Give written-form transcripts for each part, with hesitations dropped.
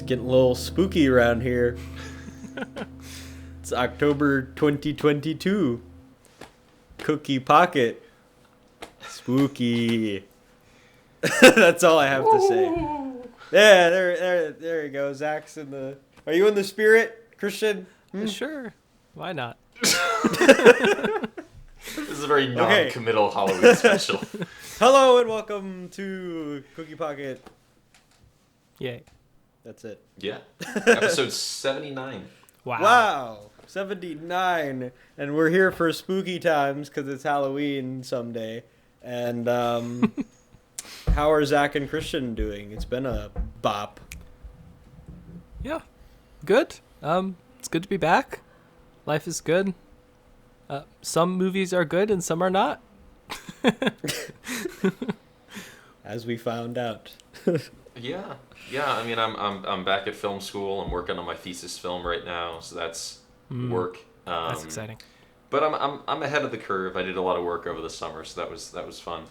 getting a little spooky around here. It's October 2022. Cookie Pocket. Spooky. That's all I have to say. Yeah, there you go. Zach's in the... Are you in the spirit, Christian? Sure. Why not? This is a very non-committal Halloween special. Hello and welcome to Cookie Pocket. Yay. That's it. Yeah. Episode 79. Wow. 79. And we're here for spooky times because it's Halloween someday. And how are Zach and Christian doing? It's been a bop. Yeah. Good. It's good to be back. Life is good. Some movies are good and some are not. As we found out. Yeah. I mean, I'm back at film school. I'm working on my thesis film right now, so that's work. That's exciting. But I'm ahead of the curve. I did a lot of work over the summer, so that was fun.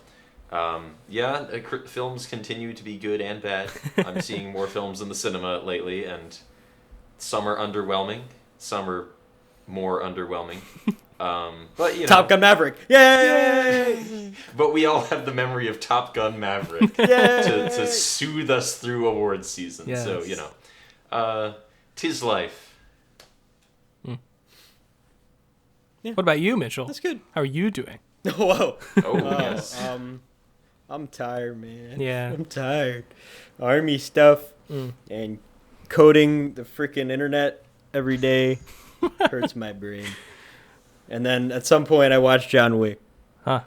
Films continue to be good and bad. I'm seeing more films in the cinema lately, and some are underwhelming, some are more underwhelming. But you know, Top Gun Maverick, yay! But we all have the memory of Top Gun Maverick to soothe us through awards season. Yes. So you know, 'tis life. Yeah. What about you, Mitchell? That's good. How are you doing? Whoa. Yes. I'm tired, man. Yeah. I'm tired. Army stuff and coding the freaking internet every day hurts my brain. And then at some point I watched John Wick. Huh.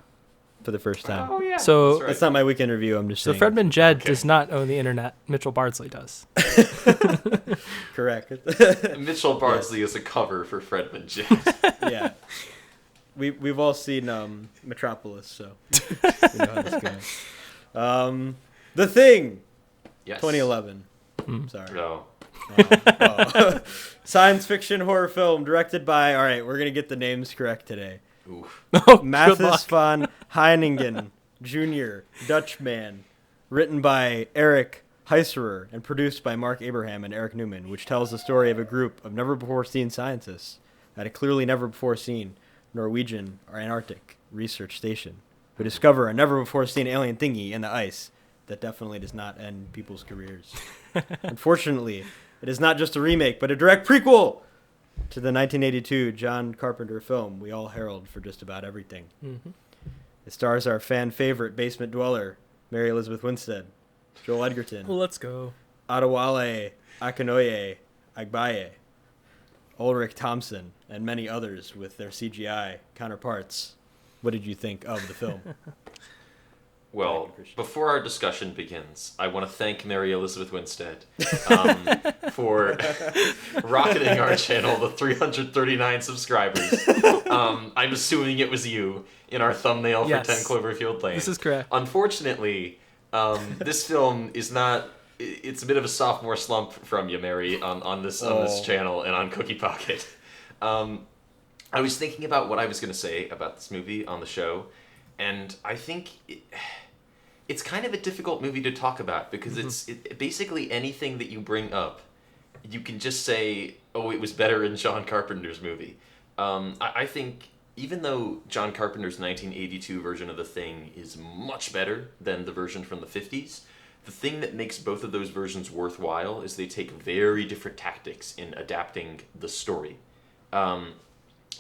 For the first time. Oh yeah. So that's right. That's not my weekend review. I'm just So saying. Fredman Jed does not own the internet. Mitchell Bardsley does. Correct. Mitchell Bardsley is a cover for Fredman Jed. Yeah. We've all seen Metropolis, so we know how this goes. The Thing. Yes. 2011. Sorry. No. Science fiction horror film directed by, all right, we're going to get the names correct today. Oof. Oh, Mathis van Heiningen Jr., Dutchman, written by Eric Heiserer and produced by Mark Abraham and Eric Newman, which tells the story of a group of never-before-seen scientists at a clearly never-before-seen Norwegian or Antarctic research station who discover a never-before-seen alien thingy in the ice that definitely does not end people's careers. Unfortunately, it is not just a remake, but a direct prequel to the 1982 John Carpenter film we all herald for just about everything. Mm-hmm. It stars our fan favorite basement dweller, Mary Elizabeth Winstead, Joel Edgerton, Well, let's go. Adewale Akinoye Agbaye, Ulrich Thompson, and many others with their CGI counterparts. What did you think of the film? Well, before our discussion begins, I want to thank Mary Elizabeth Winstead for rocketing our channel to 339 subscribers. I'm assuming it was you in our thumbnail Yes. for 10 Cloverfield Lane. This is correct. Unfortunately, this film is not... It's a bit of a sophomore slump from you, Mary, on this channel and on Cookie Pocket. I was thinking about what I was going to say about this movie on the show, and I think it's kind of a difficult movie to talk about because it's basically anything that you bring up, you can just say, oh, it was better in John Carpenter's movie. I think even though John Carpenter's 1982 version of The Thing is much better than the version from the 50s, the thing that makes both of those versions worthwhile is they take very different tactics in adapting the story.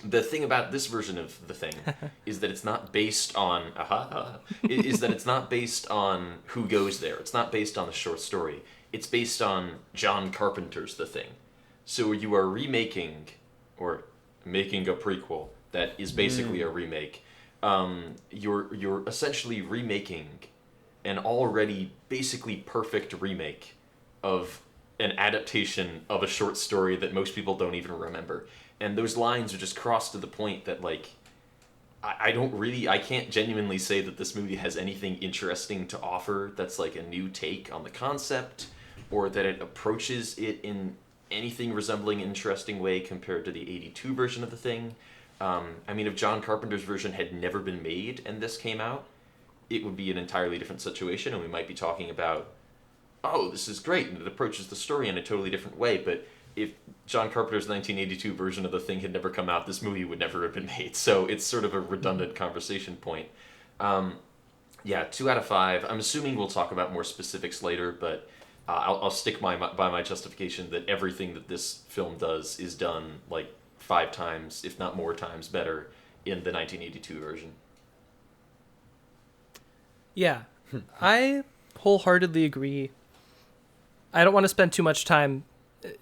The thing about this version of The Thing is that it's not based on who goes there. It's not based on the short story. It's based on John Carpenter's The Thing. So you are remaking or making a prequel that is basically a remake. You're essentially remaking an already basically perfect remake of an adaptation of a short story that most people don't even remember. And those lines are just crossed to the point that, like, I can't genuinely say that this movie has anything interesting to offer that's, like, a new take on the concept, or that it approaches it in anything resembling an interesting way compared to the 82 version of The Thing. I mean, if John Carpenter's version had never been made and this came out, it would be an entirely different situation, and we might be talking about oh, this is great, and it approaches the story in a totally different way. But if John Carpenter's 1982 version of The Thing had never come out, this movie would never have been made. So it's sort of a redundant conversation point. Yeah, 2 out of 5. I'm assuming we'll talk about more specifics later, but I'll stick by my justification that everything that this film does is done like 5 times, if not more times, better in the 1982 version. Yeah, I wholeheartedly agree. I don't want to spend too much time,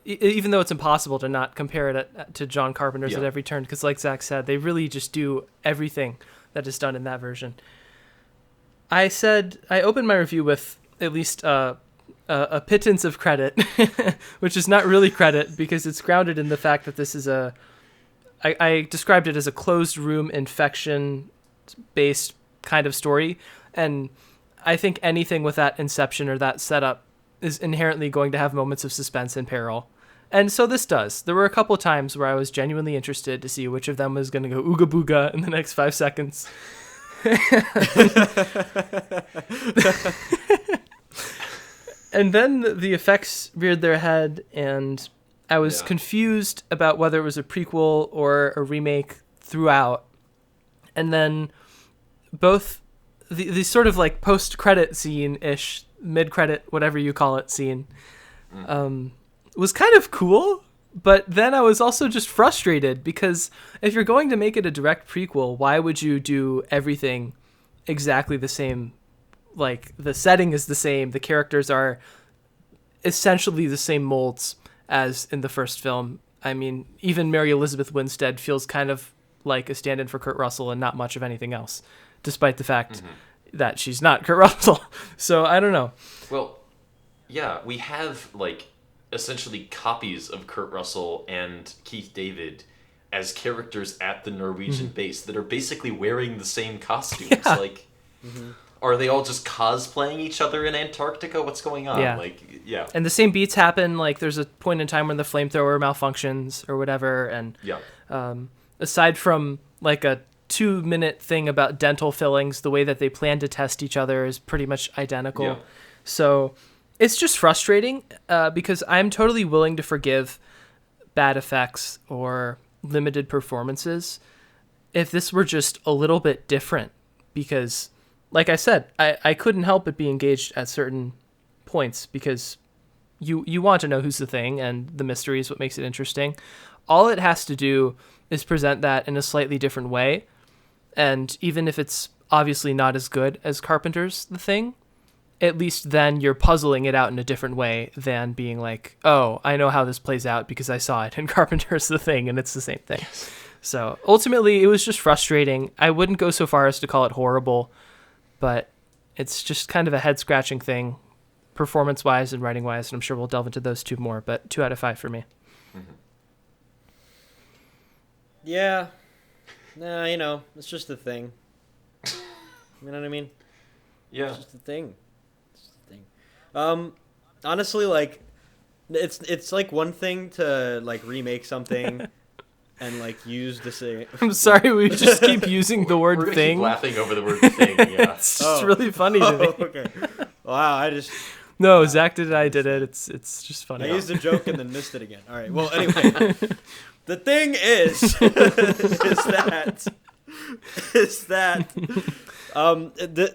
even though it's impossible to not compare it to John Carpenter's at every turn, because like Zach said, they really just do everything that is done in that version. I opened my review with at least a pittance of credit, which is not really credit because it's grounded in the fact that this is I described it as a closed room infection based kind of story. And I think anything with that inception or that setup is inherently going to have moments of suspense and peril. And so this does. There were a couple of times where I was genuinely interested to see which of them was going to go ooga booga in the next 5 seconds. And then the effects reared their head, and I was confused about whether it was a prequel or a remake throughout. And then both the sort of like post-credit scene-ish, mid-credit, whatever you call it, scene, was kind of cool. But then I was also just frustrated because if you're going to make it a direct prequel, why would you do everything exactly the same? Like, the setting is the same. The characters are essentially the same molds as in the first film. I mean, even Mary Elizabeth Winstead feels kind of like a stand-in for Kurt Russell and not much of anything else, despite the fact that she's not Kurt Russell. So, I don't know. Well, yeah, we have, like, essentially copies of Kurt Russell and Keith David as characters at the Norwegian base that are basically wearing the same costumes. Yeah. Like, are they all just cosplaying each other in Antarctica? What's going on? Yeah. Like, yeah. And the same beats happen. Like, there's a point in time when the flamethrower malfunctions or whatever. And aside from, like, a 2-minute thing about dental fillings, the way that they plan to test each other is pretty much identical. Yeah. So it's just frustrating because I'm totally willing to forgive bad effects or limited performances if this were just a little bit different, because like I said, I couldn't help but be engaged at certain points because you want to know who's the thing, and the mystery is what makes it interesting. All it has to do is present that in a slightly different way, and even if it's obviously not as good as Carpenter's The Thing, at least then you're puzzling it out in a different way than being like, oh, I know how this plays out because I saw it in Carpenter's The Thing, and it's the same thing. Yes. So ultimately, it was just frustrating. I wouldn't go so far as to call it horrible, but it's just kind of a head-scratching thing, performance-wise and writing-wise, and I'm sure we'll delve into those 2 more, but 2 out of 5 for me. Yeah. Nah, you know, it's just a thing. You know what I mean? Yeah. It's just a thing. Honestly, like, it's like one thing to like remake something and like use the same. I'm sorry, we just keep using the word We're gonna thing. keep laughing over the word thing. Yeah. It's just really funny to me. Okay. Wow, No, Zach did it. I did it. It's just funny. I used a joke and then missed it again. All right. Well, anyway, the thing is that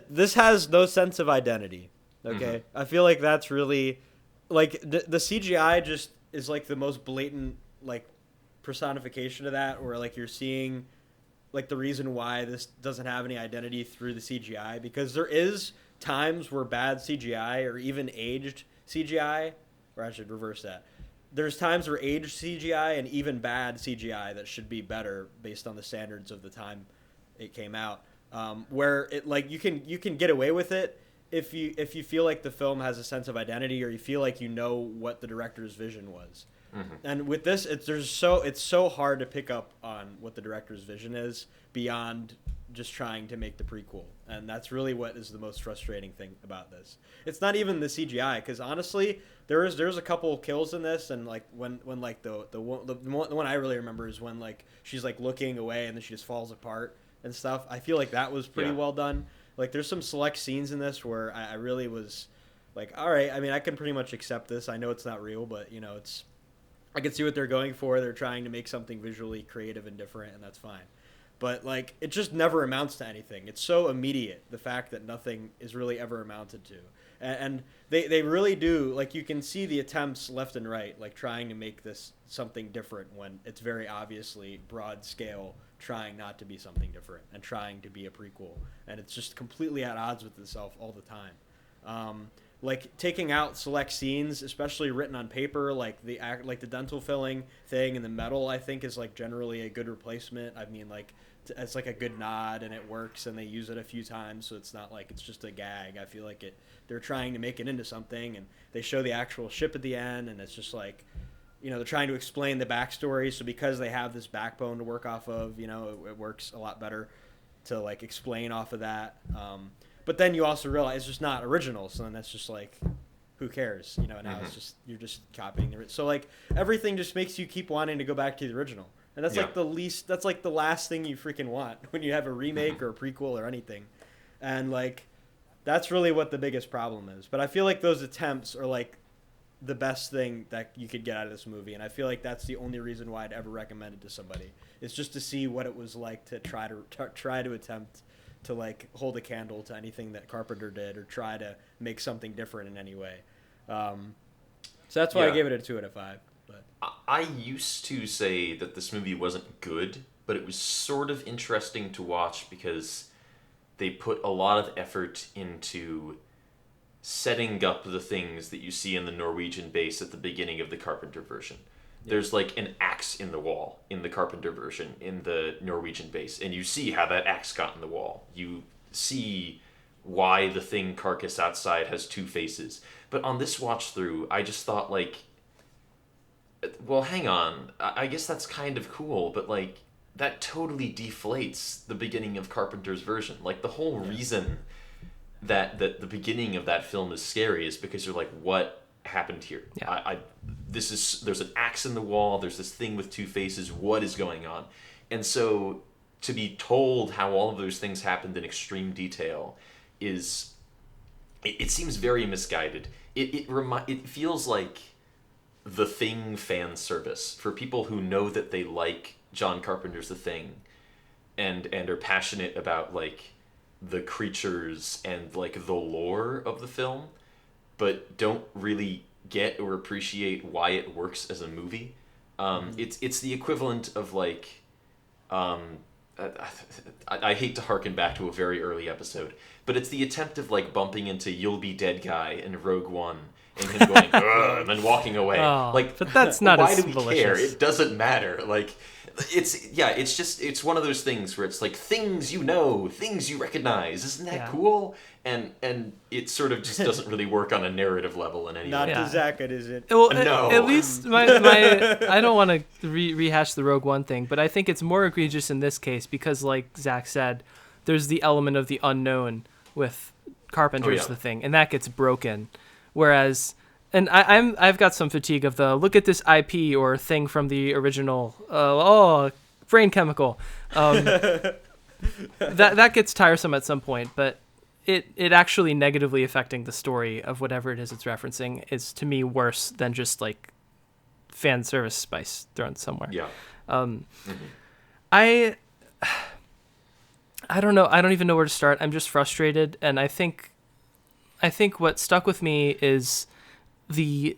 this has no sense of identity. Okay, I feel like that's really like the CGI just is like the most blatant like personification of that, where like you're seeing like the reason why this doesn't have any identity through the CGI, because there is times where bad CGI or even aged CGI, or I should reverse that. There's times where aged CGI and even bad CGI that should be better based on the standards of the time it came out, where it like you can get away with it if you feel like the film has a sense of identity, or you feel like you know what the director's vision was. And with this, it's so hard to pick up on what the director's vision is beyond just trying to make the prequel, and that's really what is the most frustrating thing about this. It's not even the CGI, because honestly, there's a couple kills in this, and like when like the one I really remember is when like she's like looking away and then she just falls apart and stuff. I feel like that was pretty well done. Like there's some select scenes in this where I really was like, all right, I mean, I can pretty much accept this. I know it's not real, but I can see what they're going for. They're trying to make something visually creative and different, and that's fine. But like, it just never amounts to anything. It's so immediate, the fact that nothing is really ever amounted to. And they really do, like, you can see the attempts left and right, like trying to make this something different when it's very obviously broad scale, trying not to be something different and trying to be a prequel. And it's just completely at odds with itself all the time. Like taking out select scenes, especially written on paper, like the dental filling thing and the metal, I think is like generally a good replacement. I mean, like it's like a good nod and it works, and they use it a few times, so it's not like it's just a gag. I feel like they're trying to make it into something, and they show the actual ship at the end, and it's just like, they're trying to explain the backstory. So because they have this backbone to work off of, it works a lot better to like explain off of that. But then you also realize it's just not original, so then that's just like, who cares? Now it's just, you're just copying the. So like everything just makes you keep wanting to go back to the original, and that's like that's like the last thing you freaking want when you have a remake or a prequel or anything, and like that's really what the biggest problem is. But I feel like those attempts are like the best thing that you could get out of this movie, and I feel like that's the only reason why I'd ever recommend it to somebody. It's just to see what it was like to try to attempt to like hold a candle to anything that Carpenter did, or try to make something different in any way. So that's why I gave it a 2 out of 5. But I used to say that this movie wasn't good, but it was sort of interesting to watch because they put a lot of effort into setting up the things that you see in the Norwegian base at the beginning of the Carpenter version. There's like an axe in the wall in the Carpenter version in the Norwegian base, and you see how that axe got in the wall. You see why the thing carcass outside has 2 faces. But on this watch through, I just thought like, well, hang on. I guess that's kind of cool, but like that totally deflates the beginning of Carpenter's version. Like the whole reason that the beginning of that film is scary is because you're like, what happened here? There's an axe in the wall, there's this thing with 2 faces, what is going on? And so to be told how all of those things happened in extreme detail is, it seems very misguided. It feels like The Thing fan service for people who know that they like John Carpenter's The Thing and are passionate about like the creatures and like the lore of the film, but don't really get or appreciate why it works as a movie. It's the equivalent of like, I hate to harken back to a very early episode, but it's the attempt of like bumping into You'll Be Dead guy in Rogue One and him going "Ugh," and then walking away. Oh, like, but that's not why as do we malicious. care? It doesn't matter. Like, it's one of those things where it's like things things you recognize. Isn't that cool? And it sort of just doesn't really work on a narrative level in any way. not to Zach, it isn't. Well, No. at least my I don't want to rehash the Rogue One thing, but I think it's more egregious in this case because, like Zach said, there's the element of the unknown with Carpenter's The Thing, and that gets broken. Whereas, and I've got some fatigue of the look at this IP or thing from the original. Brain chemical. That gets tiresome at some point, but it actually negatively affecting the story of whatever it is it's referencing is to me worse than just like fan service spice thrown somewhere. I don't know. I don't even know where to start. I'm just frustrated, and I think what stuck with me is the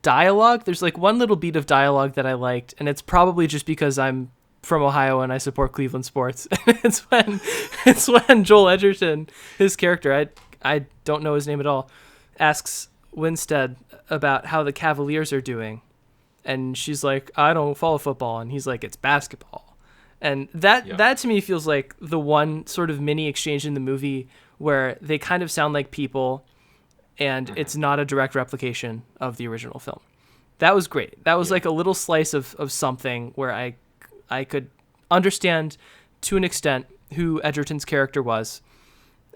dialogue. There's like one little beat of dialogue that I liked, and it's probably just because I'm from Ohio and I support Cleveland sports. it's when Joel Edgerton, his character, I don't know his name at all, asks Winstead about how the Cavaliers are doing, and she's like, I don't follow football, and he's like, it's basketball. And that to me feels like the one sort of mini exchange in the movie where they kind of sound like people, and it's not a direct replication of the original film. That was great. That was like a little slice of something where I could understand to an extent who Edgerton's character was,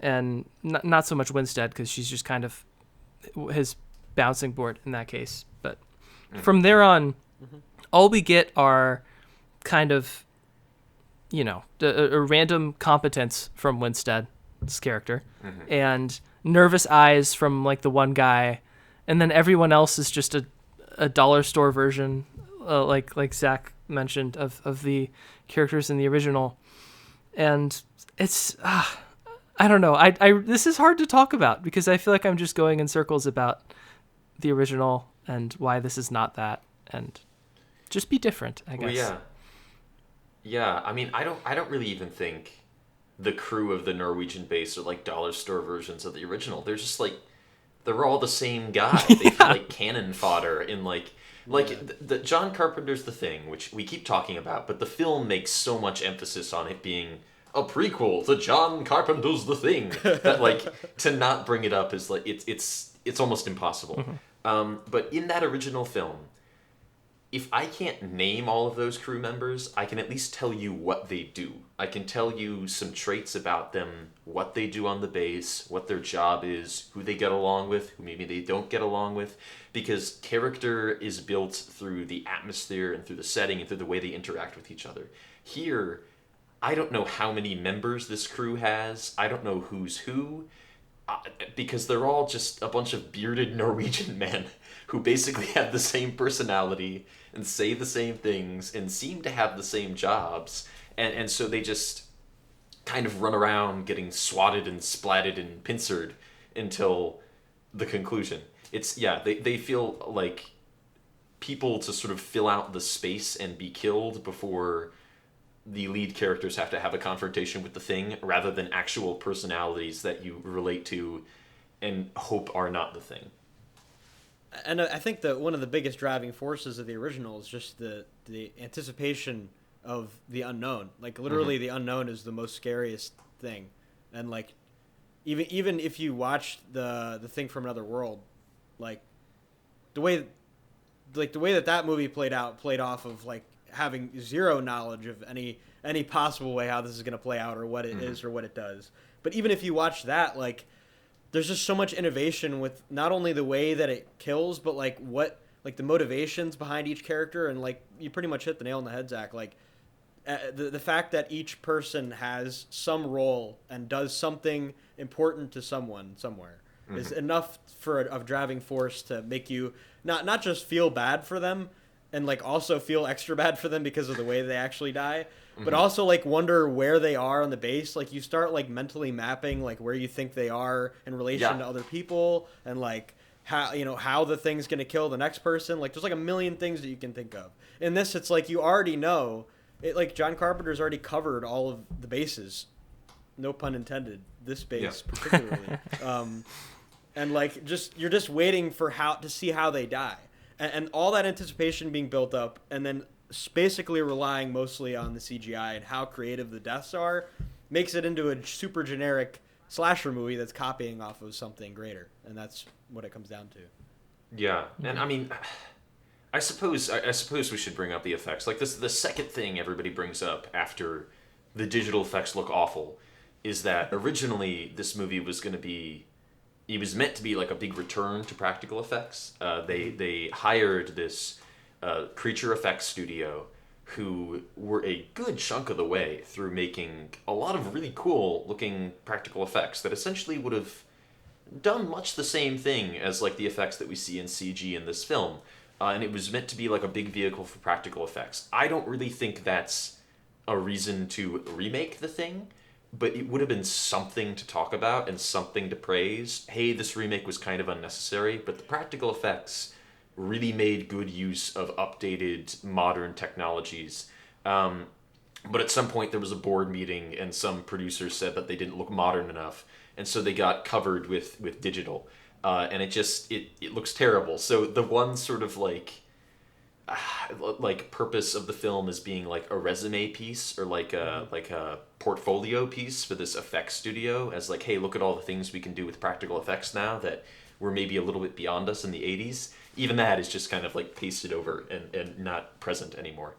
and not so much Winstead, because she's just kind of his bouncing board in that case. But from there on, all we get are kind of, a random competence from Winstead's character, and nervous eyes from like the one guy, and then everyone else is just a dollar store version, like Zach mentioned, of the characters in the original. And it's I don't know. I this is hard to talk about because I feel like I'm just going in circles about the original and why this is not that, and just be different, I guess. Well, yeah. I mean, I don't really even think the crew of the Norwegian base are like dollar store versions of the original. They're just like, they're all the same guy. They feel like cannon fodder in like the John Carpenter's The Thing, which we keep talking about, but the film makes so much emphasis on it being a prequel to John Carpenter's The Thing that like to not bring it up is like it's almost impossible. But in that original film, if I can't name all of those crew members, I can at least tell you what they do. I can tell you some traits about them, what they do on the base, what their job is, who they get along with, who maybe they don't get along with, because character is built through the atmosphere and through the setting and through the way they interact with each other. Here, I don't know how many members this crew has. I don't know who's who, because they're all just a bunch of bearded Norwegian men who basically have the same personality and say the same things and seem to have the same jobs. And so they just kind of run around getting swatted and splatted and pincered until the conclusion. They feel like people to sort of fill out the space and be killed before the lead characters have to have a confrontation with the Thing, rather than actual personalities that you relate to and hope are not the Thing. And I think that one of the biggest driving forces of the original is just the anticipation of the unknown. Like literally, the unknown is the most scariest thing, and like even if you watch the Thing from Another World, like the way that movie played off of like having zero knowledge of any possible way how this is going to play out or what it is or what it does. But even if you watch that, like there's just so much innovation with not only the way that it kills, but like what, like the motivations behind each character. And like you pretty much hit the nail on the head, Zach. Like the fact that each person has some role and does something important to someone somewhere is enough for a driving force to make you not just feel bad for them and like also feel extra bad for them because of the way they actually die, but also like wonder where they are on the base. Like you start like mentally mapping like where you think they are in relation to other people, and like how the Thing's gonna kill the next person. Like there's like a million things that you can think of. In this, it's like you already know it. Like John Carpenter's already covered all of the bases, no pun intended. This base particularly, and like you're just waiting for to see how they die. And all that anticipation being built up, and then basically relying mostly on the CGI and how creative the deaths are, makes it into a super generic slasher movie that's copying off of something greater, and that's what it comes down to. Yeah, and I mean, I suppose we should bring up the effects. Like this, the second thing everybody brings up after the digital effects look awful is that originally this movie was going to be. It was meant to be like a big return to practical effects. They hired this creature effects studio who were a good chunk of the way through making a lot of really cool looking practical effects that essentially would have done much the same thing as like the effects that we see in CG in this film. And it was meant to be like a big vehicle for practical effects. I don't really think that's a reason to remake The Thing, but it would have been something to talk about and something to praise. Hey, this remake was kind of unnecessary, but the practical effects really made good use of updated modern technologies. But at some point there was a board meeting and some producers said that they didn't look modern enough, and so they got covered with digital. And it looks terrible. So the one sort of like purpose of the film as being like a resume piece or like a portfolio piece for this effects studio, as like, hey, look at all the things we can do with practical effects now that were maybe a little bit beyond us in the 80s. Even that is just kind of like pasted over and not present anymore.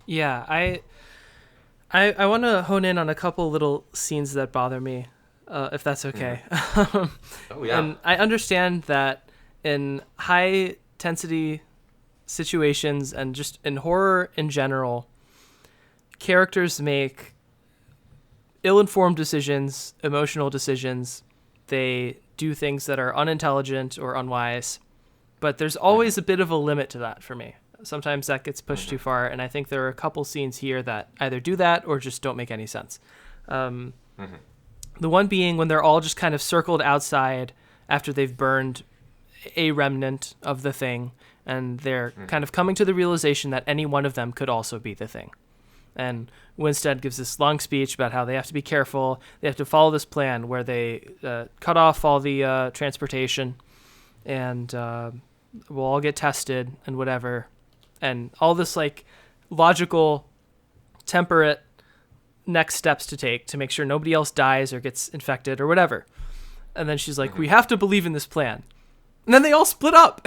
Yeah, I want to hone in on a couple little scenes that bother me, if that's okay. Oh yeah. And I understand that in high intensity situations and just in horror in general, characters make ill-informed decisions, emotional decisions they do things that are unintelligent or unwise. But there's always a bit of a limit to that for me. Sometimes that gets pushed too far, and I think there are a couple scenes here that either do that or just don't make any sense. The one being when they're all just kind of circled outside after they've burned a remnant of the thing, and they're kind of coming to the realization that any one of them could also be the thing. And Winstead gives this long speech about how they have to be careful. They have to follow this plan where they cut off all the transportation, and we'll all get tested and whatever. And all this like logical, temperate next steps to take to make sure nobody else dies or gets infected or whatever. And then she's like, we have to believe in this plan. And then they all split up.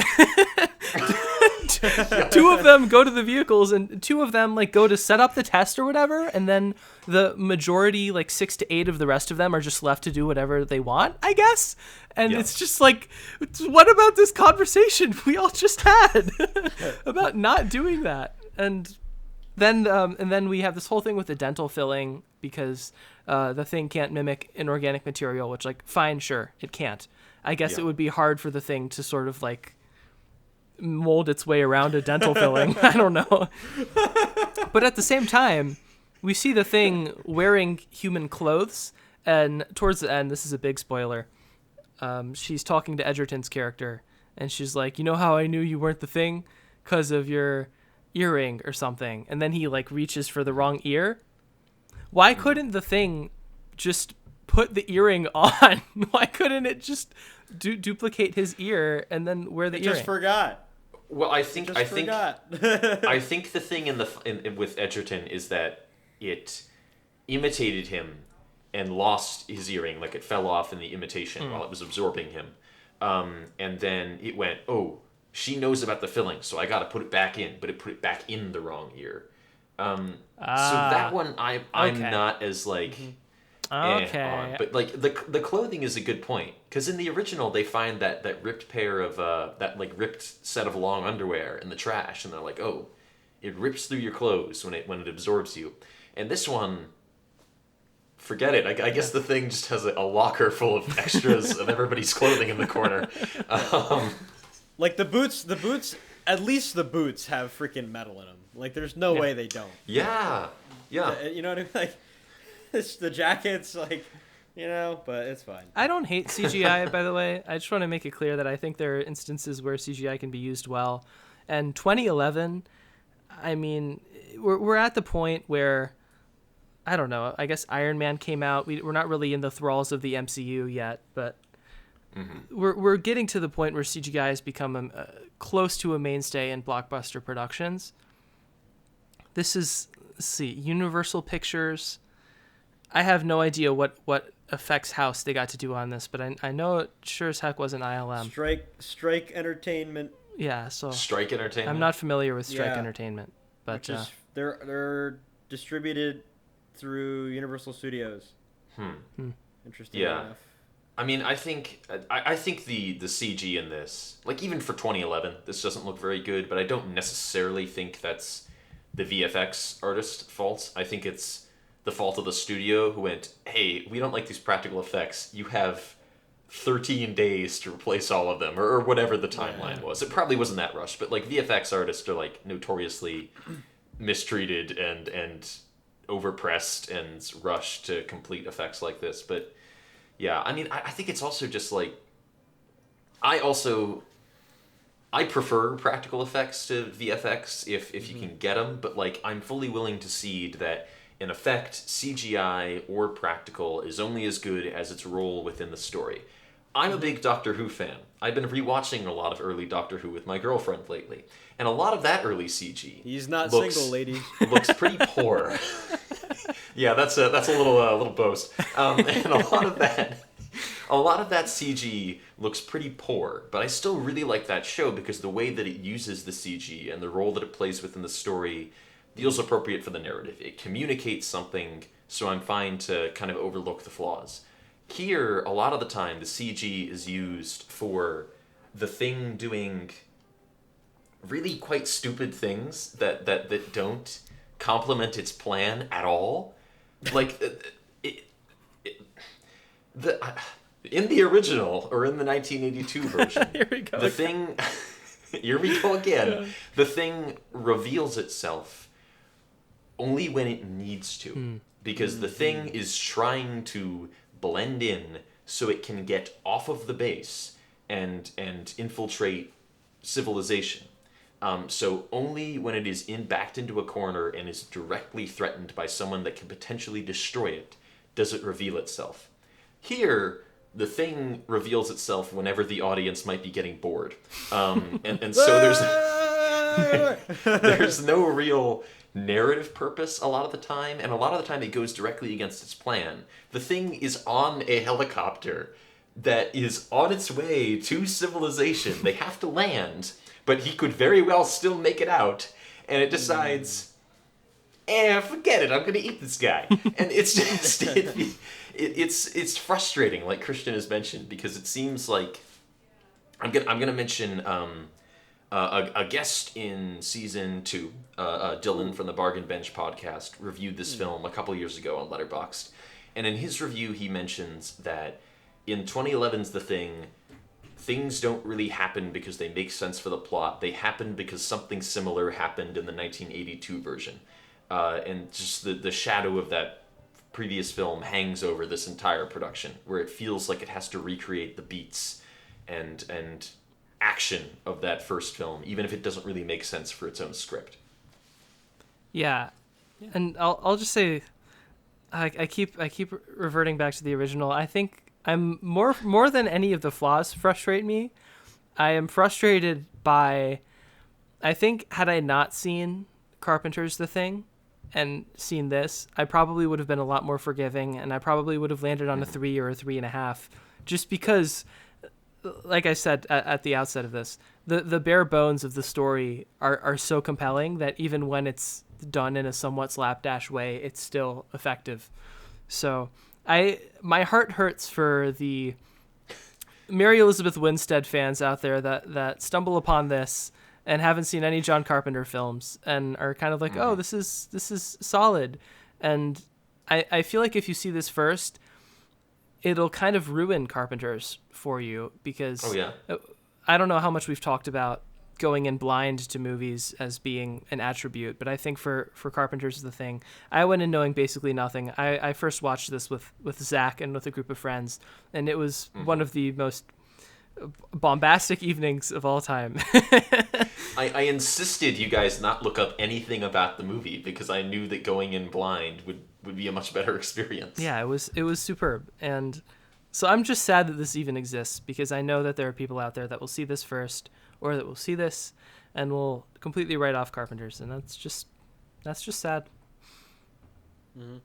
Two of them go to the vehicles, and two of them like go to set up the test or whatever. And then the majority, like 6 to 8 of the rest of them, are just left to do whatever they want, I guess. And it's just like, what about this conversation we all just had about not doing that? And then we have this whole thing with the dental filling because the thing can't mimic inorganic material, which, like, fine, sure, it can't. I guess it would be hard for the thing to sort of like mold its way around a dental filling. I don't know. But at the same time, we see the thing wearing human clothes, and towards the end, this is a big spoiler, she's talking to Edgerton's character, and she's like, you know how I knew you weren't the thing? 'Cause of your earring or something. And then he like reaches for the wrong ear. Why couldn't the thing just put the earring on? Why couldn't it just duplicate his ear and then wear the earring? Just forgot. Well, I think forgot. I think the thing with Edgerton is that it imitated him and lost his earring, like it fell off in the imitation while it was absorbing him, and then it went, oh, she knows about the filling, so I got to put it back in, but it put it back in the wrong ear. So that one I'm not as like. On. But like the clothing is a good point, because in the original they find that ripped pair of that like ripped set of long underwear in the trash, and they're like, oh, it rips through your clothes when it absorbs you. And this one, forget it. I guess the thing just has a locker full of extras of everybody's clothing in the corner. Like the boots. At least the boots have freaking metal in them. Like there's no way they don't. Yeah. You know what I mean? Like. It's the jackets, like, you know, but it's fine. I don't hate CGI, by the way. I just want to make it clear that I think there are instances where CGI can be used well. And 2011, I mean, we're at the point where, I don't know, I guess Iron Man came out. We're not really in the thralls of the MCU yet, but we're getting to the point where CGI has become close to a mainstay in blockbuster productions. This is, let's see, Universal Pictures. I have no idea what effects house they got to do on this, but I know it sure as heck wasn't ILM. Strike Entertainment. Yeah, so Strike Entertainment. I'm not familiar with Strike Entertainment, but they're distributed through Universal Studios. Interesting enough. I mean, I think the CG in this, like even for 2011, this doesn't look very good, but I don't necessarily think that's the VFX artist's fault. I think it's the fault of the studio who went, hey, we don't like these practical effects. You have 13 days to replace all of them, or whatever the timeline was. It probably wasn't that rushed, but like VFX artists are like notoriously mistreated and overpressed and rushed to complete effects like this. But yeah, I mean, I think it's also just like, I prefer practical effects to VFX if you can get them, but like I'm fully willing to cede that in effect, CGI or practical is only as good as its role within the story. I'm a big Doctor Who fan. I've been rewatching a lot of early Doctor Who with my girlfriend lately, and a lot of that early CG. He's not single, ladies. Looks pretty poor. Yeah, that's a little boast. And a lot of that CG looks pretty poor, but I still really like that show because the way that it uses the CG and the role that it plays within the story feels appropriate for the narrative. It communicates something, so I'm fine to kind of overlook the flaws. Here, a lot of the time, the CG is used for the thing doing really quite stupid things that don't complement its plan at all. Like, In the original, or in the 1982 version, Here we go. the thing... Here we go again. The thing reveals itself only when it needs to. Because the thing is trying to blend in so it can get off of the base and infiltrate civilization. So only when it is backed into a corner and is directly threatened by someone that can potentially destroy it does it reveal itself. Here, the thing reveals itself whenever the audience might be getting bored. And so there's no real narrative purpose a lot of the time, and a lot of the time it goes directly against its plan. The thing is on a helicopter that is on its way to civilization. They have to land, but he could very well still make it out, and it decides, forget it, I'm going to eat this guy. And it's just, it's frustrating, like Christian has mentioned, because it seems like, I'm gonna mention a guest in season 2, Dylan from the Bargain Bench podcast, reviewed this film a couple years ago on Letterboxd, and in his review he mentions that in 2011's The Thing, things don't really happen because they make sense for the plot. They happen because something similar happened in the 1982 version. And just the shadow of that previous film hangs over this entire production, where it feels like it has to recreate the beats and action of that first film, even if it doesn't really make sense for its own script. Yeah. And I'll just say, I keep reverting back to the original. I think I'm more than any of the flaws frustrate me. I am frustrated by, I think had I not seen Carpenter's The Thing and seen this, I probably would have been a lot more forgiving, and I probably would have landed on a 3 or a 3.5, just because, like I said at the outset of this, the bare bones of the story are so compelling that even when it's done in a somewhat slapdash way, it's still effective. So my heart hurts for the Mary Elizabeth Winstead fans out there that stumble upon this and haven't seen any John Carpenter films and are kind of like, oh, this is solid. And I feel like if you see this first, it'll kind of ruin Carpenter's for you, because I don't know how much we've talked about going in blind to movies as being an attribute, but I think for Carpenter's The Thing, I went in knowing basically nothing. I first watched this with Zach and with a group of friends, and it was one of the most bombastic evenings of all time. I insisted you guys not look up anything about the movie because I knew that going in blind would be a much better experience. Yeah, it was superb. And so I'm just sad that this even exists, because I know that there are people out there that will see this first, or that will see this and will completely write off Carpenter's, and that's just sad. Mm-hmm.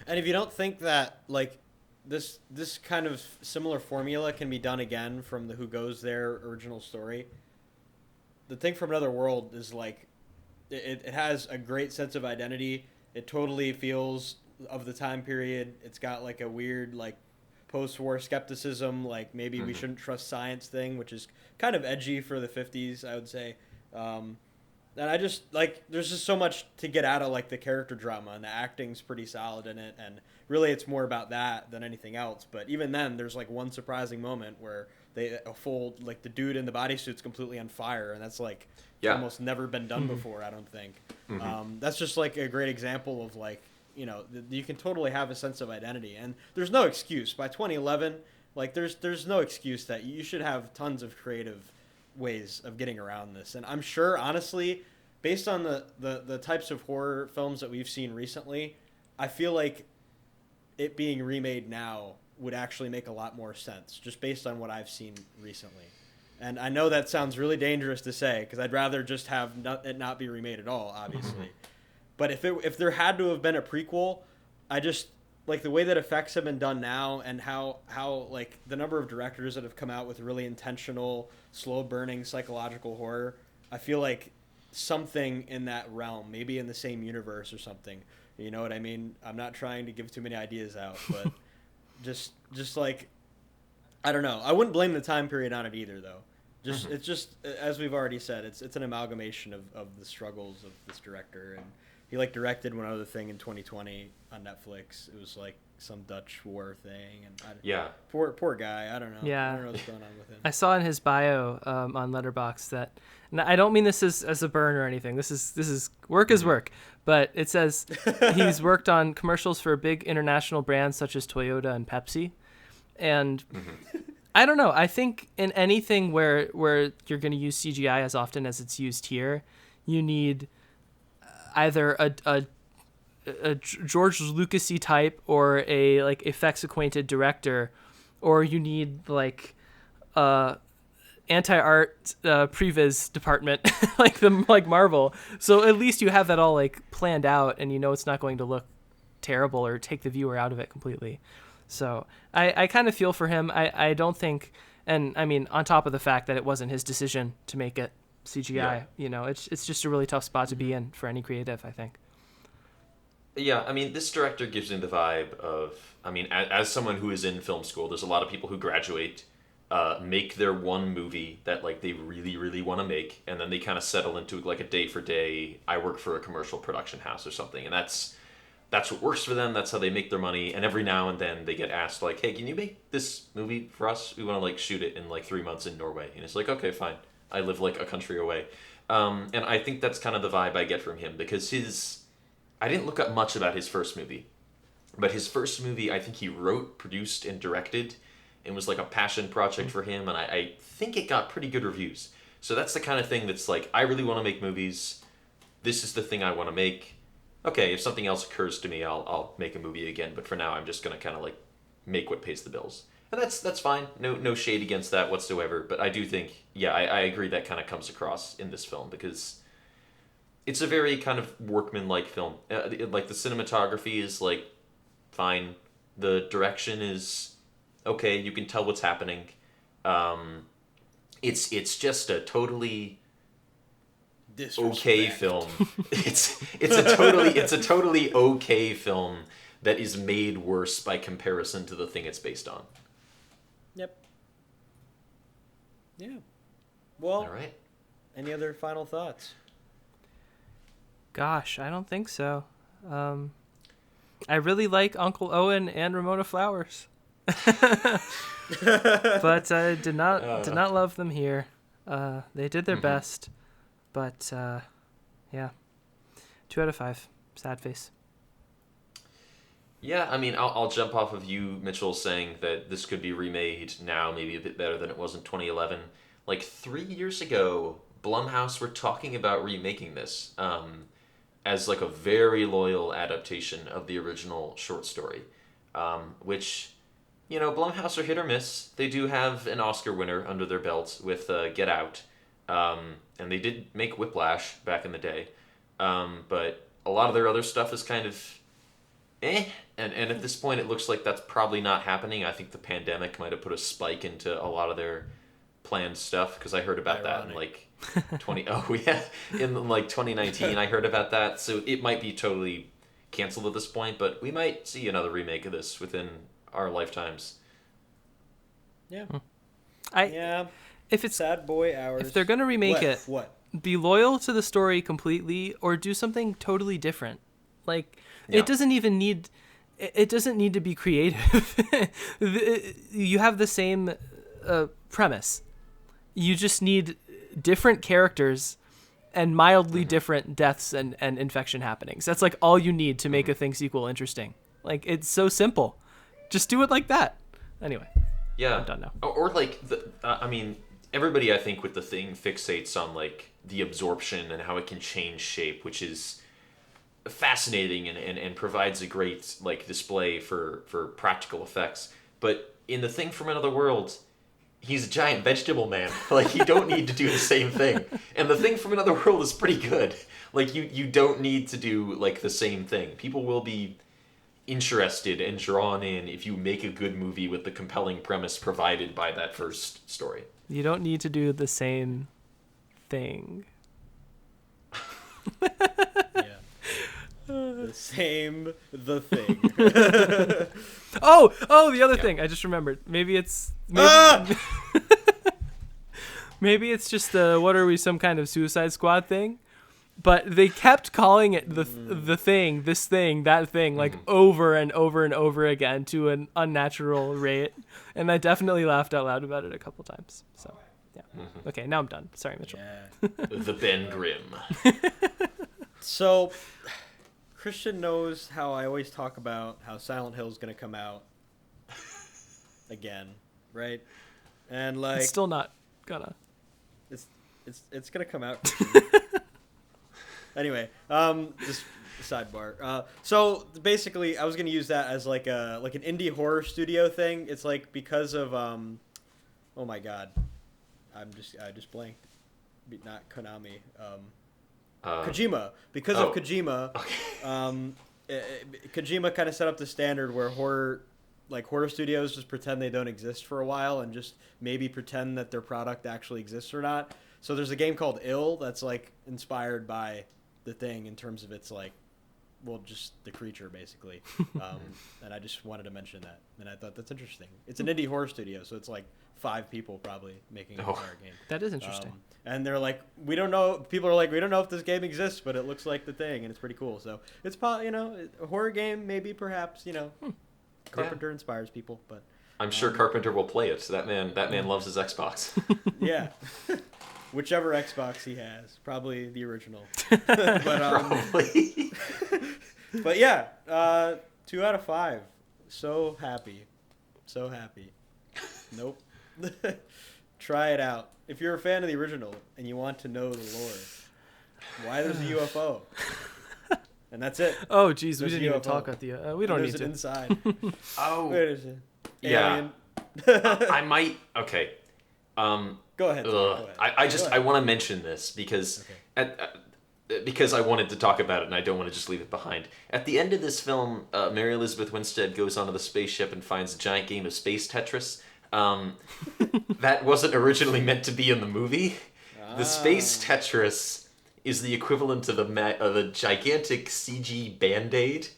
And if you don't think that like this kind of similar formula can be done again from the Who Goes There original story, The Thing from Another World is like it has a great sense of identity. It totally feels of the time period. It's got like a weird like post-war skepticism, like maybe we shouldn't trust science thing, which is kind of edgy for the 50s, I would say. And I just like, there's just so much to get out of like the character drama, and the acting's pretty solid in it, and really it's more about that than anything else. But even then, there's like one surprising moment where like the dude in the bodysuit's completely on fire, and that's like almost never been done before, I don't think. That's just like a great example of like, you know, you can totally have a sense of identity, and there's no excuse. By 2011, like there's no excuse that you should have tons of creative ways of getting around this. And I'm sure, honestly, based on the types of horror films that we've seen recently, I feel like it being remade now would actually make a lot more sense, just based on what I've seen recently. And I know that sounds really dangerous to say, because I'd rather just have it not be remade at all, obviously. But if there had to have been a prequel, I just like the way that effects have been done now, and how like the number of directors that have come out with really intentional, slow burning psychological horror. I feel like something in that realm, maybe in the same universe or something. You know what I mean? I'm not trying to give too many ideas out, but just like, I don't know. I wouldn't blame the time period on it either, though. It's just, as we've already said, it's an amalgamation of the struggles of this director, and He like directed one other thing in 2020 on Netflix. It was like some Dutch war thing, and poor guy. I don't know. Yeah. I don't know what's going on with him. I saw in his bio on Letterboxd that, and I don't mean this as a burn or anything. This is work is work, but it says he's worked on commercials for big international brands such as Toyota and Pepsi, and I don't know. I think in anything where you're going to use CGI as often as it's used here, you need either a George Lucas-y type or a like effects acquainted director, or you need like anti-art previs department like Marvel. So at least you have that all like planned out, and you know it's not going to look terrible or take the viewer out of it completely. So I kind of feel for him. I don't think, and I mean, on top of the fact that it wasn't his decision to make it CGI, you know, it's just a really tough spot to be in for any creative, I think. Yeah, I mean, this director gives me the vibe of, I mean, as someone who is in film school, there's a lot of people who graduate, make their one movie that like they really, really want to make, and then they kind of settle into like a day for day, I work for a commercial production house or something, and that's what works for them. That's how they make their money. And every now and then they get asked like, hey, can you make this movie for us? We want to like shoot it in like 3 months in Norway. And it's like, okay, fine. I live like a country away. And I think that's kind of the vibe I get from him, because I didn't look up much about his first movie, but his first movie, I think he wrote, produced, and directed, and was like a passion project for him. And I think it got pretty good reviews. So that's the kind of thing that's like, I really want to make movies. This is the thing I want to make. Okay, if something else occurs to me, I'll make a movie again. But for now, I'm just gonna kind of like make what pays the bills, and that's fine. No shade against that whatsoever. But I do think, yeah, I agree that kind of comes across in this film, because it's a very kind of workman-like film. Like the cinematography is like fine, the direction is okay. You can tell what's happening. It's just a totally okay film. It's a totally okay film that is made worse by comparison to the thing it's based on. Yep. Yeah. Well, all right. Any other final thoughts? Gosh, I don't think so. I really like Uncle Owen and Ramona Flowers, but I did not love them here. They did their best. But, yeah, 2 out of 5. Sad face. Yeah, I mean, I'll jump off of you, Mitchell, saying that this could be remade now, maybe a bit better than it was in 2011. Like 3 years ago, Blumhouse were talking about remaking this as like a very loyal adaptation of the original short story, which, you know, Blumhouse are hit or miss. They do have an Oscar winner under their belt with Get Out. And they did make Whiplash back in the day. But a lot of their other stuff is kind of And at this point, it looks like that's probably not happening. I think the pandemic might have put a spike into a lot of their planned stuff, because I heard about that in like 2019. I heard about that. So it might be totally canceled at this point, but we might see another remake of this within our lifetimes. Yeah. If it's Sad Boy Hours. If they're going to remake it, be loyal to the story completely, or do something totally different. Like, it doesn't need to be creative. You have the same premise. You just need different characters and mildly different deaths and infection happenings. That's like all you need to make a Thing sequel interesting. Like, it's so simple. Just do it like that. Anyway. Yeah. I'm done now. Or like, everybody, I think, with the Thing fixates on like the absorption and how it can change shape, which is fascinating and provides a great like display for practical effects. But in the Thing from Another World, he's a giant vegetable man. Like, you don't need to do the same thing. And the Thing from Another World is pretty good. Like, you don't need to do like the same thing. People will be interested and drawn in if you make a good movie with the compelling premise provided by that first story. You don't need to do the same thing. The thing. The other thing I just remembered. Maybe it's maybe it's just what are we, some kind of Suicide Squad thing, but they kept calling it the thing, this thing, that thing, like over and over and over again to an unnatural rate. And I definitely laughed out loud about it a couple times. So, yeah. Okay, now I'm done. Sorry, Mitchell. Yeah. The Ben Grimm. So, Christian knows how I always talk about how Silent Hill is going to come out again, right? And like, It's still not gonna. It's gonna come out. Anyway, just sidebar. So basically, I was gonna use that as like an indie horror studio thing. It's like because of oh my god, I just blanked. Not Konami. Kojima. Because of Kojima, Kojima kind of set up the standard where horror studios just pretend they don't exist for a while and just maybe pretend that their product actually exists or not. So there's a game called Ill that's like inspired by the thing in terms of its like, well, just the creature basically. And I just wanted to mention that, and I thought that's interesting. It's an indie horror studio, so it's like 5 people probably making an entire game. That is interesting. And they're like, we don't know. People are like, we don't know if this game exists, but it looks like the thing, and it's pretty cool. So it's a horror game, maybe, perhaps. Carpenter inspires people, but I'm sure Carpenter will play it. That man loves his Xbox. Yeah. Whichever Xbox he has, probably the original. But, Probably. But yeah, 2 out of 5. So happy. Nope. Try it out. If you're a fan of the original and you want to know the lore, why there's a UFO. And that's it. Oh, geez, we There's didn't a even UFO. talk about the... we don't need There's to. an inside. Oh. There's an Yeah. alien. I might. Okay. Go ahead. Go ahead. I want to mention this because because I wanted to talk about it and I don't want to just leave it behind. At the end of this film, Mary Elizabeth Winstead goes onto the spaceship and finds a giant game of space Tetris. That wasn't originally meant to be in the movie. The space Tetris is the equivalent of a gigantic CG Band-Aid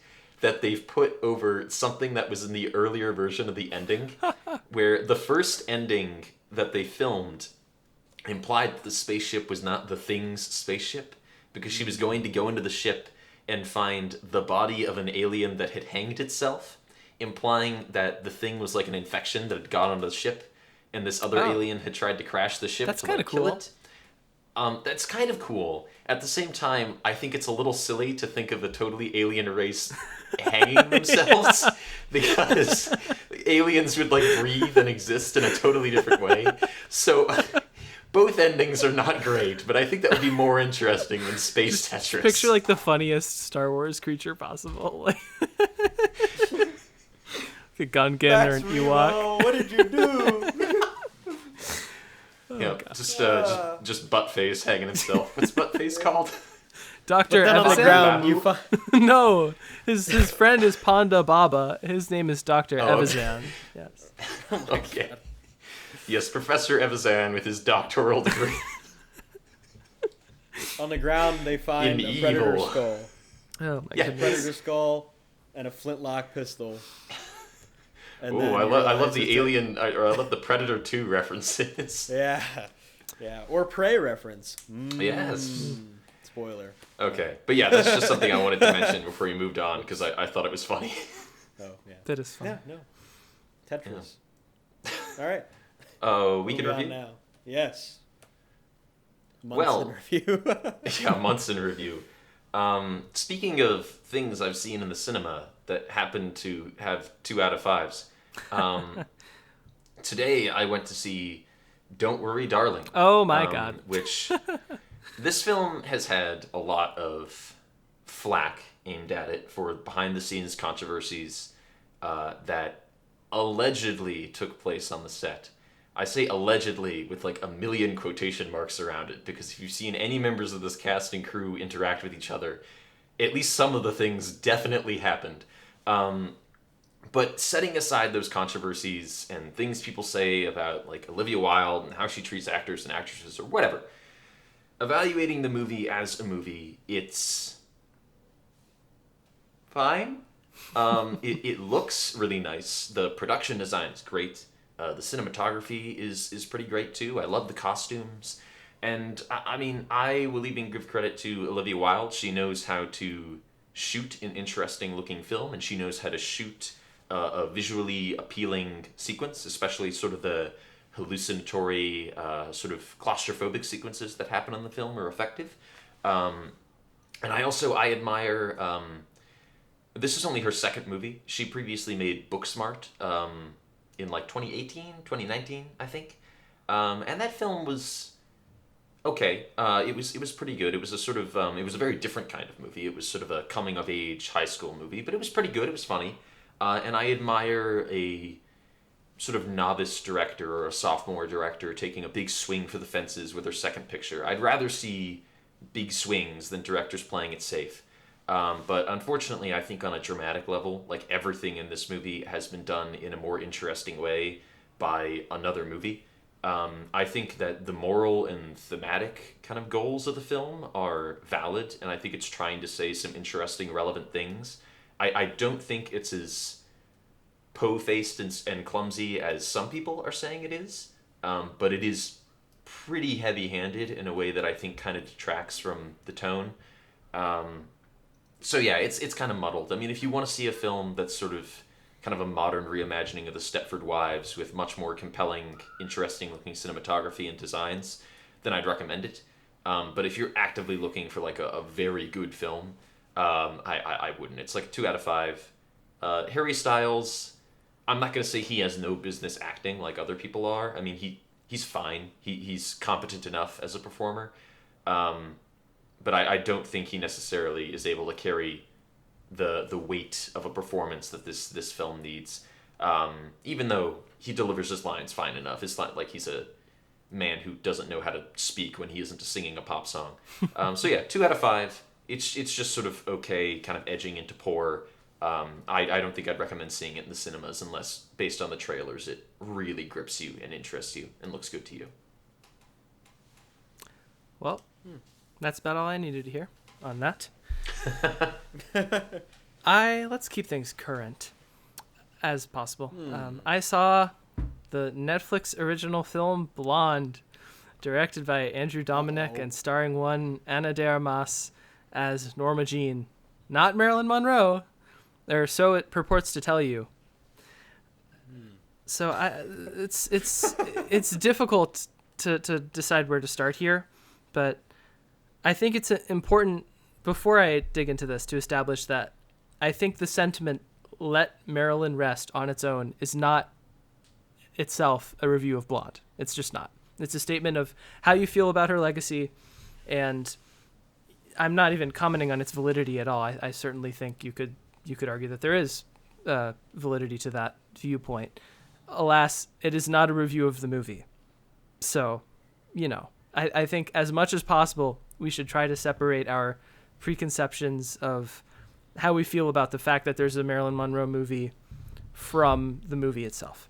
that they've put over something that was in the earlier version of the ending, where the first ending that they filmed implied that the spaceship was not the Thing's spaceship, because she was going to go into the ship and find the body of an alien that had hanged itself, implying that the Thing was like an infection that had got onto the ship, and this other alien had tried to crash the ship to like, kill it. That's kind of cool. At the same time, I think it's a little silly to think of a totally alien race hanging themselves because aliens would like breathe and exist in a totally different way. So both endings are not great, but I think that would be more interesting than Space Tetris. Picture like the funniest Star Wars creature possible. Like a Gungan or an Ewok. What did you do? Yeah, just butt face hanging himself. What's butt face called? Dr. Then on the Evazan? ground, you find... No, his friend is Panda Baba. His name is Dr. Evazan. Yes. Okay. Yes, Professor Evazan with his doctoral degree. On the ground, they find a predator skull. Oh my A goodness. predator skull and a flintlock pistol. And Ooh, I love the Alien, or I love the Predator 2 references. Yeah. Or Prey reference. Yes. Spoiler. Okay, but yeah, that's just something I wanted to mention before you moved on, because I thought it was funny. Oh, yeah. That is fun. Yeah, no. Tetris. Yeah. All right. Oh, we can Moving review? on now. Yes. Well, Months in review. Yeah, months in review. Speaking of things I've seen in the cinema that happen to have 2 out of 5s, today I went to see Don't Worry, Darling. Oh my God. Which this film has had a lot of flack aimed at it for behind-the-scenes controversies that allegedly took place on the set. I say allegedly with like a million quotation marks around it, because if you've seen any members of this cast and crew interact with each other, at least some of the things definitely happened. But setting aside those controversies and things people say about like Olivia Wilde and how she treats actors and actresses or whatever, evaluating the movie as a movie, it's fine. It looks really nice. The production design is great. The cinematography is pretty great too. I love the costumes. And I mean, I will even give credit to Olivia Wilde. She knows how to shoot an interesting looking film, and she knows how to shoot a visually appealing sequence, especially sort of the hallucinatory, sort of claustrophobic sequences that happen in the film are effective. And I admire. This is only her second movie. She previously made Booksmart in like 2018, 2019, I think. And that film was okay. It was pretty good. It was a sort of it was a very different kind of movie. It was sort of a coming of age high school movie, but it was pretty good. It was funny, and I admire a sort of novice director or a sophomore director taking a big swing for the fences with their second picture. I'd rather see big swings than directors playing it safe. But unfortunately, I think on a dramatic level, like everything in this movie has been done in a more interesting way by another movie. I think that the moral and thematic kind of goals of the film are valid, and I think it's trying to say some interesting, relevant things. I don't think it's as po-faced and clumsy as some people are saying it is, but it is pretty heavy-handed in a way that I think kind of detracts from the tone. So yeah, it's kind of muddled. I mean, if you want to see a film that's sort of kind of a modern reimagining of the Stepford Wives with much more compelling, interesting-looking cinematography and designs, then I'd recommend it. But if you're actively looking for like a very good film, I wouldn't. It's like 2 out of 5. Harry Styles, I'm not going to say he has no business acting like other people are. I mean, he's fine. He's competent enough as a performer. But I don't think he necessarily is able to carry the weight of a performance that this film needs. Even though he delivers his lines fine enough. It's not like he's a man who doesn't know how to speak when he isn't singing a pop song. So yeah, 2 out of 5. It's just sort of okay, kind of edging into poor. I don't think I'd recommend seeing it in the cinemas unless, based on the trailers, it really grips you and interests you and looks good to you. Well, that's about all I needed to hear on that. Let's keep things current as possible. I saw the Netflix original film Blonde, directed by Andrew Dominik and starring one Ana de Armas as Norma Jean, not Marilyn Monroe, or so it purports to tell you. So it's difficult to decide where to start here, but I think it's important, before I dig into this, to establish that I think the sentiment "let Marilyn rest" on its own is not itself a review of Blonde. It's just not. It's a statement of how you feel about her legacy, and I'm not even commenting on its validity at all. I certainly think you could argue that there is validity to that viewpoint. Alas, it is not a review of the movie. So, I think as much as possible, we should try to separate our preconceptions of how we feel about the fact that there's a Marilyn Monroe movie from the movie itself.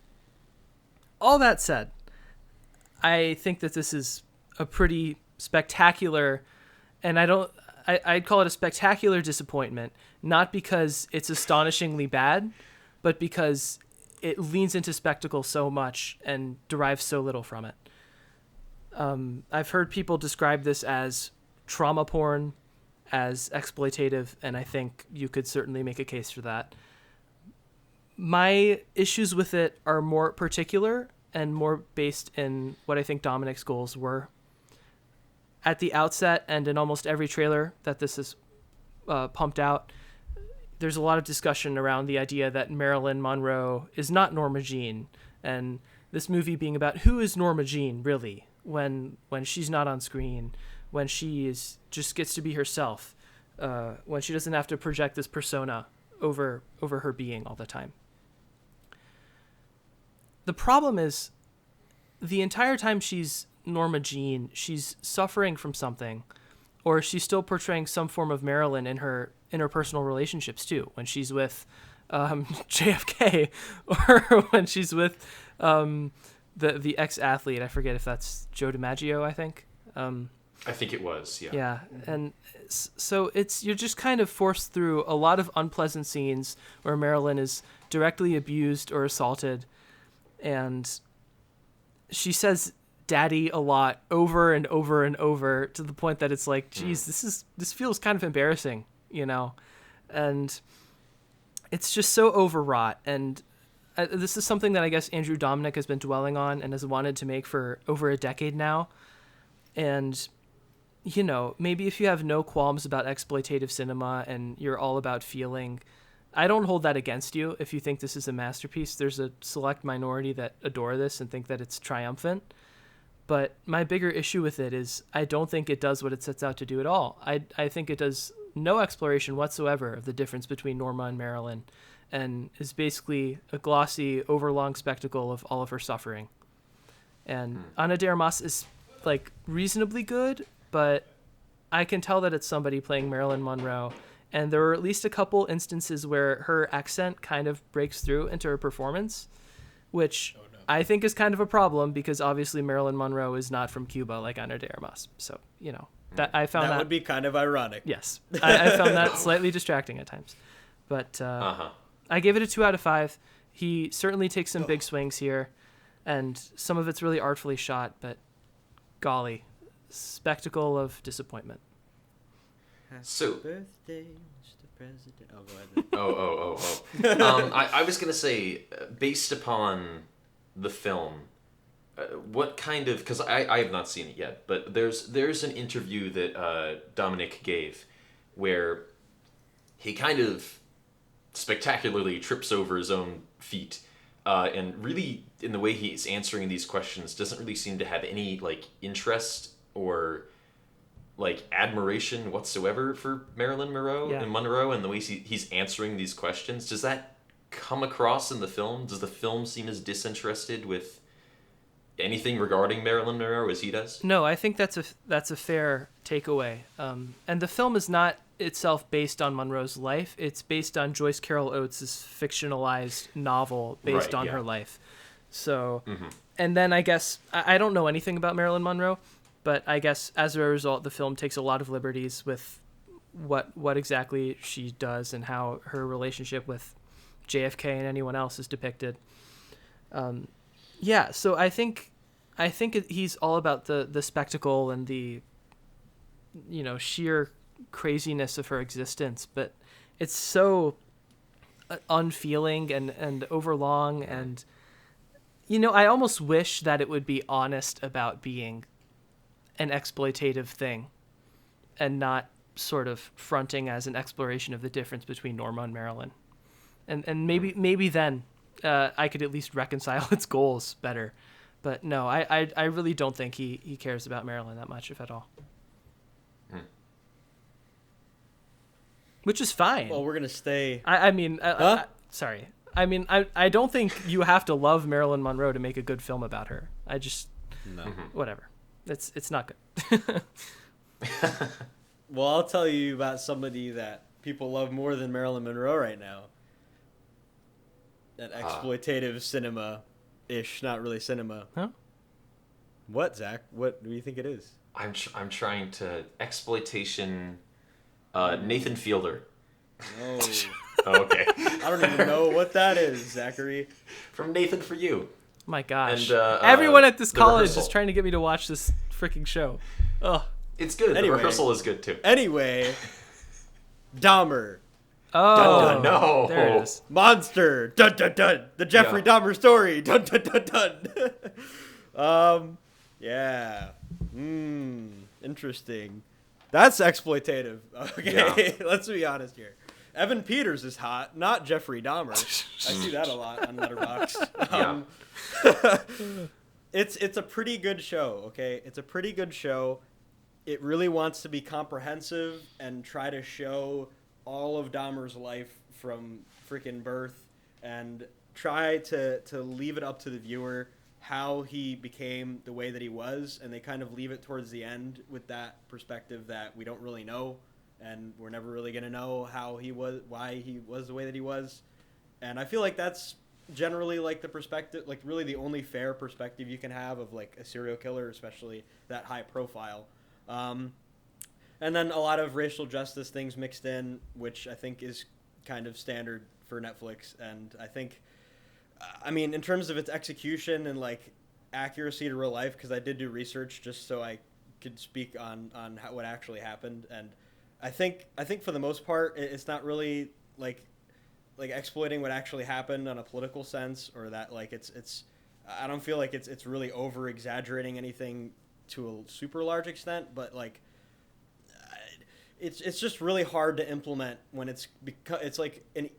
All that said, I think that this is a pretty spectacular, and I'd call it a spectacular disappointment, not because it's astonishingly bad, but because it leans into spectacle so much and derives so little from it. I've heard people describe this as trauma porn, as exploitative, and I think you could certainly make a case for that. My issues with it are more particular and more based in what I think Dominic's goals were. At the outset, and in almost every trailer that this is pumped out, there's a lot of discussion around the idea that Marilyn Monroe is not Norma Jean, and this movie being about who is Norma Jean really when she's not on screen, when she just gets to be herself, when she doesn't have to project this persona over her being all the time. The problem is, the entire time she's Norma Jean, she's suffering from something, or she's still portraying some form of Marilyn in her interpersonal relationships too, when she's with JFK, or when she's with the ex-athlete. I forget if that's Joe DiMaggio, I think. I think it was, yeah. Yeah, and so you're just kind of forced through a lot of unpleasant scenes where Marilyn is directly abused or assaulted, and she says daddy a lot over and over and over to the point that it's like, geez, this feels kind of embarrassing, you know? And it's just so overwrought. And this is something that I guess Andrew Dominic has been dwelling on and has wanted to make for over a decade now. And, you know, maybe if you have no qualms about exploitative cinema and you're all about feeling, I don't hold that against you. If you think this is a masterpiece, there's a select minority that adore this and think that it's triumphant. But my bigger issue with it is I don't think it does what it sets out to do at all. I think it does no exploration whatsoever of the difference between Norma and Marilyn, and is basically a glossy, overlong spectacle of all of her suffering. And Ana de Armas is like reasonably good, but I can tell that it's somebody playing Marilyn Monroe. And there are at least a couple instances where her accent kind of breaks through into her performance, which I think is kind of a problem because obviously Marilyn Monroe is not from Cuba like Ana de Armas. So, you know, that I found that would be kind of ironic. Yes. I found that slightly distracting at times. But I gave it a 2 out of 5. He certainly takes some big swings here, and some of it's really artfully shot, but golly, spectacle of disappointment. So, birthday, Mr. President. Oh, go ahead. I was going to say, based upon the film, what kind of, because I have not seen it yet, but there's an interview that Dominic gave where he kind of spectacularly trips over his own feet, and really, in the way he's answering these questions, doesn't really seem to have any like interest or like admiration whatsoever for Marilyn Monroe and the way he's answering these questions. Does that come across in the film? Does the film seem as disinterested with anything regarding Marilyn Monroe as he does? No, I think that's a fair takeaway. And the film is not itself based on Monroe's life. It's based on Joyce Carol Oates' fictionalized novel based on her life. So, and then I guess, I don't know anything about Marilyn Monroe, but I guess as a result, the film takes a lot of liberties with what exactly she does and how her relationship with JFK and anyone else is depicted. So I think he's all about the spectacle and the, you know, sheer craziness of her existence, but it's so unfeeling and overlong, and, you know, I almost wish that it would be honest about being an exploitative thing and not sort of fronting as an exploration of the difference between Norma and Marilyn. And maybe then I could at least reconcile its goals better. But no, I really don't think he cares about Marilyn that much, if at all. Which is fine. Well, we're going to stay... Sorry. I mean, I don't think you have to love Marilyn Monroe to make a good film about her. I just... No. Whatever. It's not good. Well, I'll tell you about somebody that people love more than Marilyn Monroe right now. That exploitative cinema-ish, not really cinema. Huh? What, Zach? What do you think it is? I'm trying to exploitation. Nathan Fielder. Oh. Okay. I don't even know what that is, Zachary. From Nathan For You. My gosh. And, everyone at this college rehearsal. is trying to get me to watch this freaking show. Ugh. It's good. Anyway. The rehearsal is good too. Anyway, Dahmer. Oh, dun, dun, no. There it is. Monster. Dun dun dun. The Jeffrey Dahmer story. Dun dun dun dun. Yeah. Interesting. That's exploitative. Okay, Let's be honest here. Evan Peters is hot, not Jeffrey Dahmer. I see that a lot on Letterboxd. It's a pretty good show, okay? It's a pretty good show. It really wants to be comprehensive and try to show all of Dahmer's life from freaking birth and try to leave it up to the viewer how he became the way that he was, and they kind of leave it towards the end with that perspective that we don't really know, and we're never really going to know how he was, why he was the way that he was. And I feel like that's generally like the perspective, like really the only fair perspective you can have of like a serial killer, especially that high profile. And then a lot of racial justice things mixed in, which I think is kind of standard for Netflix. And I think, I mean, in terms of its execution and like accuracy to real life because I did do research just so I could speak on what actually happened, and I think for the most part it's not really like exploiting what actually happened on a political sense, or that like it's I don't feel like it's really over exaggerating anything to a super large extent, but like it's just really hard to implement when it's like an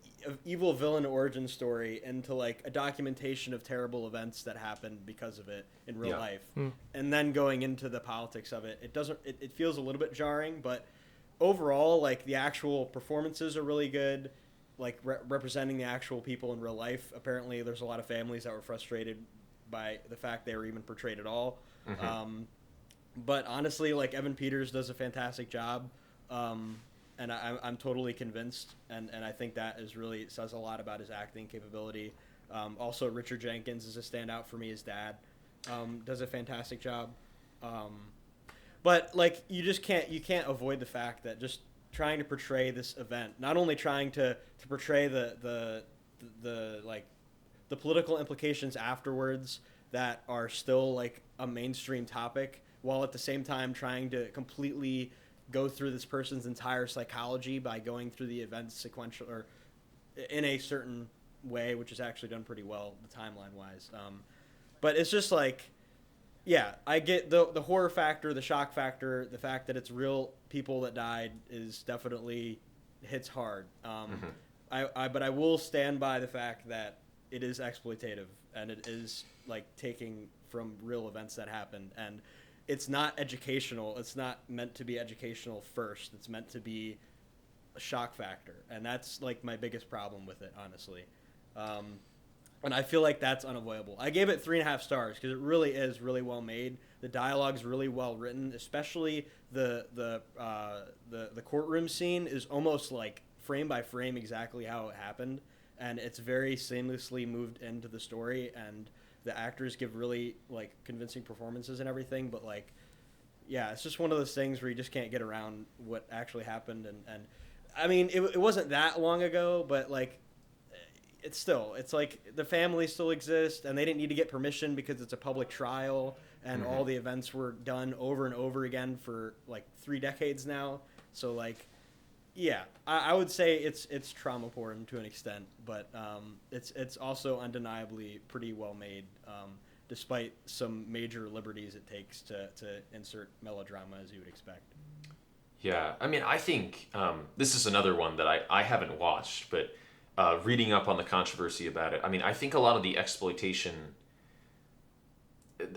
evil villain origin story into like a documentation of terrible events that happened because of it in real life, and then going into the politics of it. It feels a little bit jarring, but overall, like the actual performances are really good, like representing the actual people in real life. Apparently there's a lot of families that were frustrated by the fact they were even portrayed at all. But honestly, like Evan Peters does a fantastic job. And I'm totally convinced, and I think that says a lot about his acting capability. Also, Richard Jenkins is a standout for me. His dad does a fantastic job. But like you can't avoid the fact that just trying to portray this event, not only trying to portray the political implications afterwards that are still like a mainstream topic, while at the same time trying to completely go through this person's entire psychology by going through the events sequential or in a certain way, which is actually done pretty well, the timeline wise. But it's just like, yeah, I get the horror factor, the shock factor, the fact that it's real people that died is definitely hits hard. But I will stand by the fact that it is exploitative and it is like taking from real events that happened, and it's not educational. It's not meant to be educational first. It's meant to be a shock factor, and that's like my biggest problem with it, honestly. And I feel like that's unavoidable. I gave it 3.5 stars because it really is really well made. The dialogue's really well written, especially the courtroom scene is almost like frame by frame exactly how it happened, and it's very seamlessly moved into the story, and the actors give really like convincing performances and everything. But like, yeah, it's just one of those things where you just can't get around what actually happened. And I mean, it wasn't that long ago, but like, it's like the family still exists, and they didn't need to get permission because it's a public trial, and all the events were done over and over again for like 3 decades now. So like, yeah, I would say it's trauma porn to an extent, but it's also undeniably pretty well made, despite some major liberties it takes to insert melodrama, as you would expect. Yeah, I mean, I think this is another one that I haven't watched, but reading up on the controversy about it, I mean, I think a lot of the exploitation...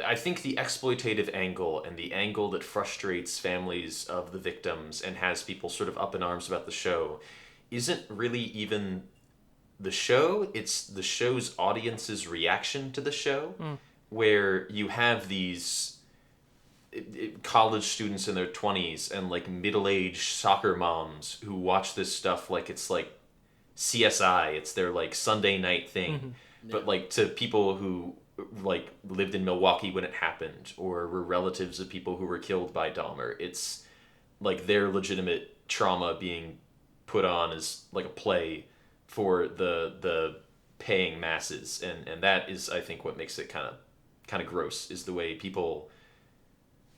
I think the exploitative angle and the angle that frustrates families of the victims and has people sort of up in arms about the show isn't really even the show. It's the show's audience's reaction to the show, where you have these college students in their 20s and like middle-aged soccer moms who watch this stuff like it's like CSI. It's their like Sunday night thing. But like to people who like lived in Milwaukee when it happened, or were relatives of people who were killed by Dahmer, it's like their legitimate trauma being put on as like a play for the paying masses, and that is, I think, what makes it kind of gross, is the way people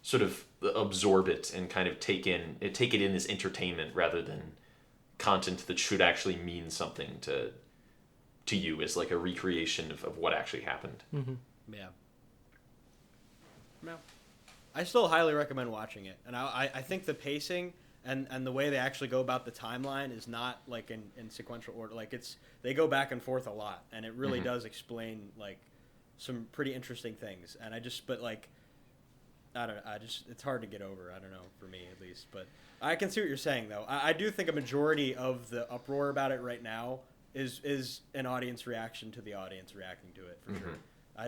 sort of absorb it and kind of take it in as entertainment rather than content that should actually mean something to you, as like a recreation of what actually happened. Yeah. No. I still highly recommend watching it, and I think the pacing and the way they actually go about the timeline is not like in sequential order. Like they go back and forth a lot, and it really does explain like some pretty interesting things. And it's hard to get over. I don't know, for me at least, but I can see what you're saying though. I do think a majority of the uproar about it right now is an audience reaction to the audience reacting to it, for sure. I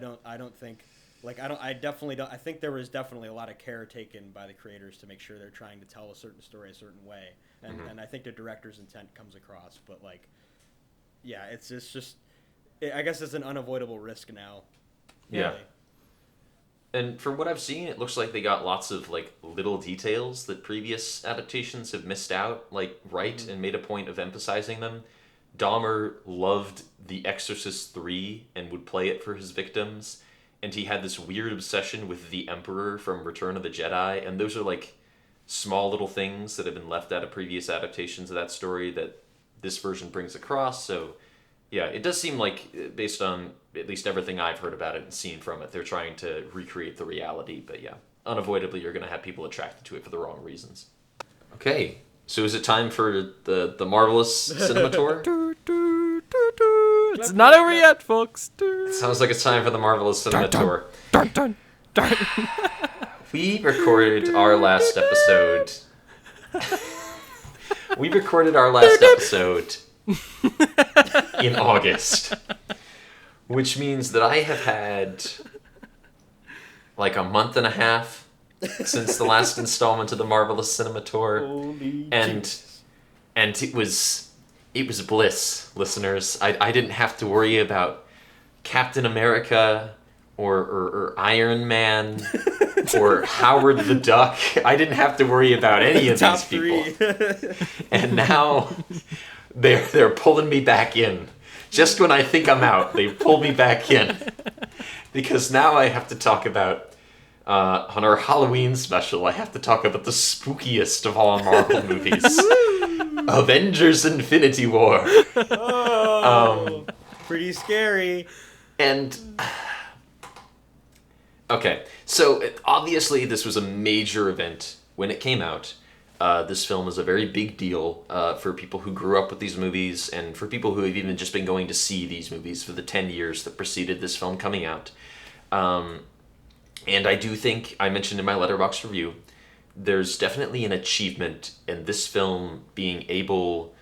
think there was definitely a lot of care taken by the creators to make sure they're trying to tell a certain story a certain way, and I think the director's intent comes across. But like, yeah, it's just I guess it's an unavoidable risk now. Yeah. Really. And from what I've seen, it looks like they got lots of like little details that previous adaptations have missed out, like and made a point of emphasizing them. Dahmer loved The Exorcist 3 and would play it for his victims, and he had this weird obsession with the Emperor from Return of the Jedi, and those are like small little things that have been left out of previous adaptations of that story that this version brings across. So yeah, it does seem like, based on at least everything I've heard about it and seen from it, they're trying to recreate the reality. But yeah, unavoidably you're going to have people attracted to it for the wrong reasons. Okay, so is it time for the Marvelous Cinema Tour? It's not over yet, folks. Sounds like it's time for the Marvelous Cinema Tour. Dun. We recorded our last episode. In August, which means that I have had like a month and a half since the last installment of the Marvelous Cinema Tour. And it was bliss, listeners. I didn't have to worry about Captain America or Iron Man or Howard the Duck. I didn't have to worry about any of these people. And now they're pulling me back in. Just when I think I'm out, they pull me back in. Because now I have to talk about, on our Halloween special, I have to talk about the spookiest of all Marvel movies. Avengers Infinity War. Pretty scary. And okay, so obviously this was a major event when it came out. This film is a very big deal for people who grew up with these movies, and for people who have even just been going to see these movies for the 10 years that preceded this film coming out. And I do think, I mentioned in my Letterboxd review, there's definitely an achievement in this film being able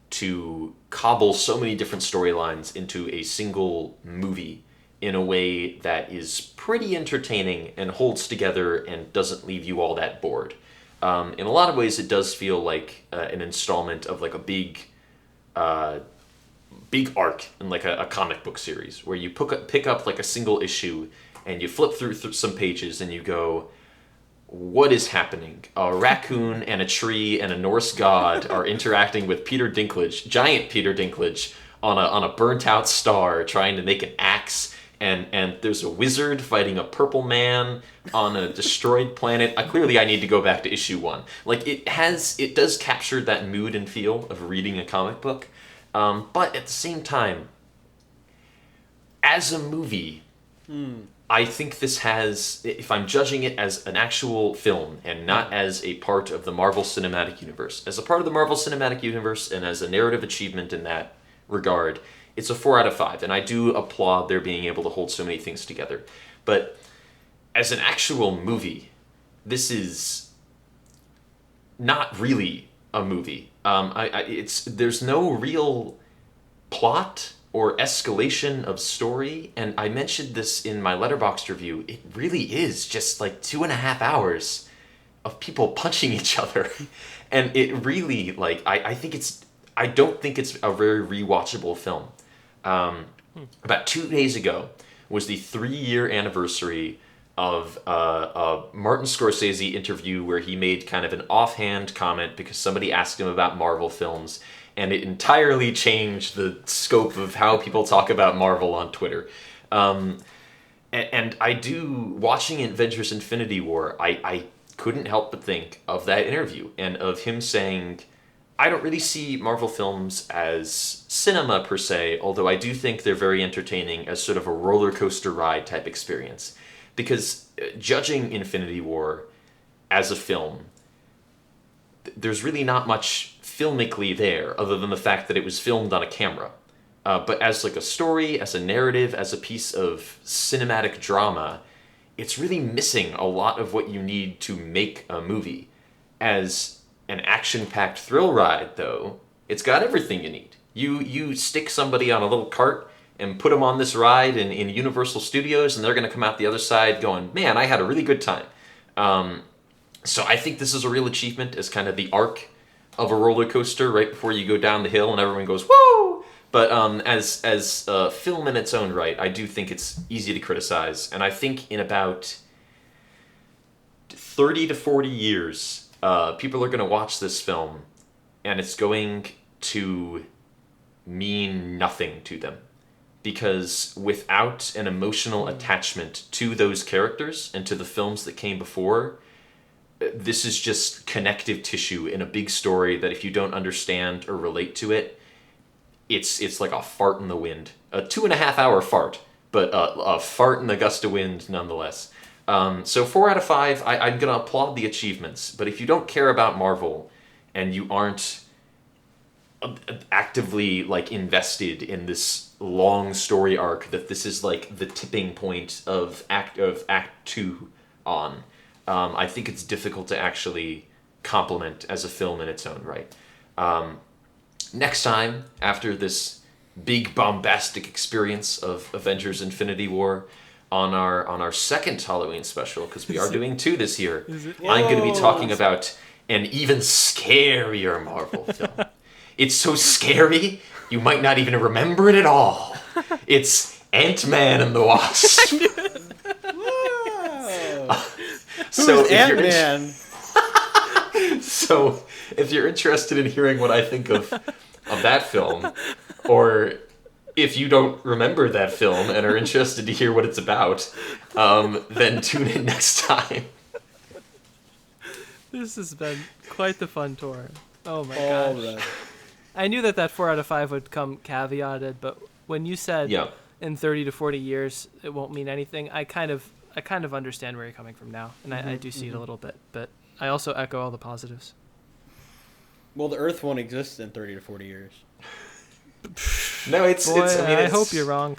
to cobble so many different storylines into a single movie in a way that is pretty entertaining and holds together and doesn't leave you all that bored. In a lot of ways, it does feel like an installment of like a big arc in like a comic book series, where you pick up like a single issue and you flip through some pages and you go, what is happening? A raccoon and a tree and a Norse god are interacting with Peter Dinklage, giant Peter Dinklage, on a burnt out star trying to make an axe. And there's a wizard fighting a purple man on a destroyed planet. Clearly, I need to go back to issue 1. Like, it does capture that mood and feel of reading a comic book. But at the same time, as a movie, I think this has, if I'm judging it as an actual film and not as a part of the Marvel Cinematic Universe, as a part of the Marvel Cinematic Universe and as a narrative achievement in that regard, it's a 4 out of 5, and I do applaud their being able to hold so many things together. But as an actual movie, this is not really a movie. There's no real plot or escalation of story, and I mentioned this in my Letterboxd review. It really is just like 2.5 hours of people punching each other, and it really, like, I don't think it's a very rewatchable film. About 2 days ago was the 3-year anniversary of a Martin Scorsese interview where he made kind of an offhand comment because somebody asked him about Marvel films, and it entirely changed the scope of how people talk about Marvel on Twitter. And I do, watching Avengers Infinity War, I couldn't help but think of that interview and of him saying, I don't really see Marvel films as cinema per se, although I do think they're very entertaining as sort of a roller coaster ride type experience. Because judging Infinity War as a film, there's really not much filmically there other than the fact that it was filmed on a camera. But as like a story, as a narrative, as a piece of cinematic drama, it's really missing a lot of what you need to make a movie. As an action-packed thrill ride, though, it's got everything you need. You stick somebody on a little cart and put them on this ride in Universal Studios, and they're going to come out the other side going, man, I had a really good time. So I think this is a real achievement as kind of the arc of a roller coaster right before you go down the hill and everyone goes, woo! But as a film in its own right, I do think it's easy to criticize. And I think in about 30 to 40 years, people are going to watch this film, and it's going to mean nothing to them. because without an emotional attachment to those characters and to the films that came before, this is just connective tissue in a big story that if you don't understand or relate to it, it's like a fart in the wind. A 2.5-hour fart, but a fart in the gust of wind nonetheless. So 4 out of 5, I'm going to applaud the achievements. But if you don't care about Marvel and you aren't actively like invested in this long story arc that this is like the tipping point of act 2 on, I think it's difficult to actually compliment as a film in its own right. Next time, after this big bombastic experience of Avengers Infinity War, on our second Halloween special, because we are doing 2 this year, I'm going to be talking about an even scarier Marvel film. It's so scary, you might not even remember it at all. It's Ant-Man and the Wasp. Who's Ant-Man? So, if you're interested in hearing what I think of that film, or if you don't remember that film and are interested to hear what it's about, then tune in next time. This has been quite the fun tour. Oh my gosh. Right. I knew that 4 out of 5 would come caveated, but when you said in 30 to 40 years it won't mean anything, I kind of understand where you're coming from now, and I do see it a little bit, but I also echo all the positives. Well, the Earth won't exist in 30 to 40 years. No, I hope you're wrong.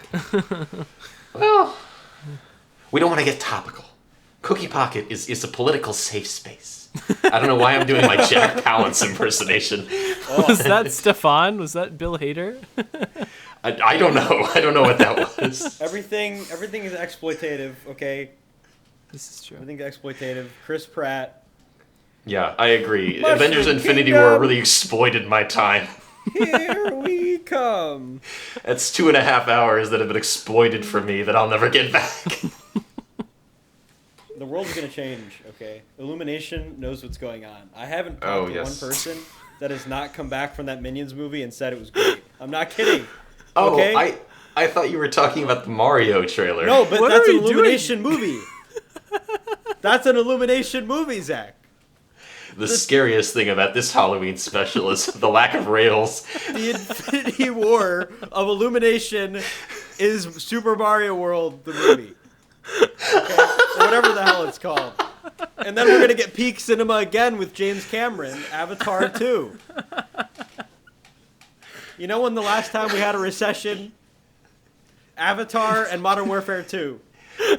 Well, we don't want to get topical. Cookie Pocket is a political safe space. I don't know why I'm doing my Jack Palance impersonation. Was that Stefan? Was that Bill Hader? I don't know. I don't know what that was. Everything is exploitative, okay? This is true. Everything's exploitative. Chris Pratt. Yeah, I agree. Mushroom Avengers Infinity Kingdom. War really exploited my time. Here we come. That's 2.5 hours that have been exploited from me that I'll never get back. The world's going to change, okay? Illumination knows what's going on. I haven't talked to one person that has not come back from that Minions movie and said it was great. I'm not kidding. Okay? Oh, I thought you were talking about the Mario trailer. No, but that's an Illumination movie. That's an Illumination movie, Zach. The scariest thing about this Halloween special is the lack of rails. The Infinity War of Illumination is Super Mario World, the movie. Okay? Or whatever the hell it's called. And then we're going to get peak cinema again with James Cameron, Avatar 2. You know when the last time we had a recession? Avatar and Modern Warfare 2.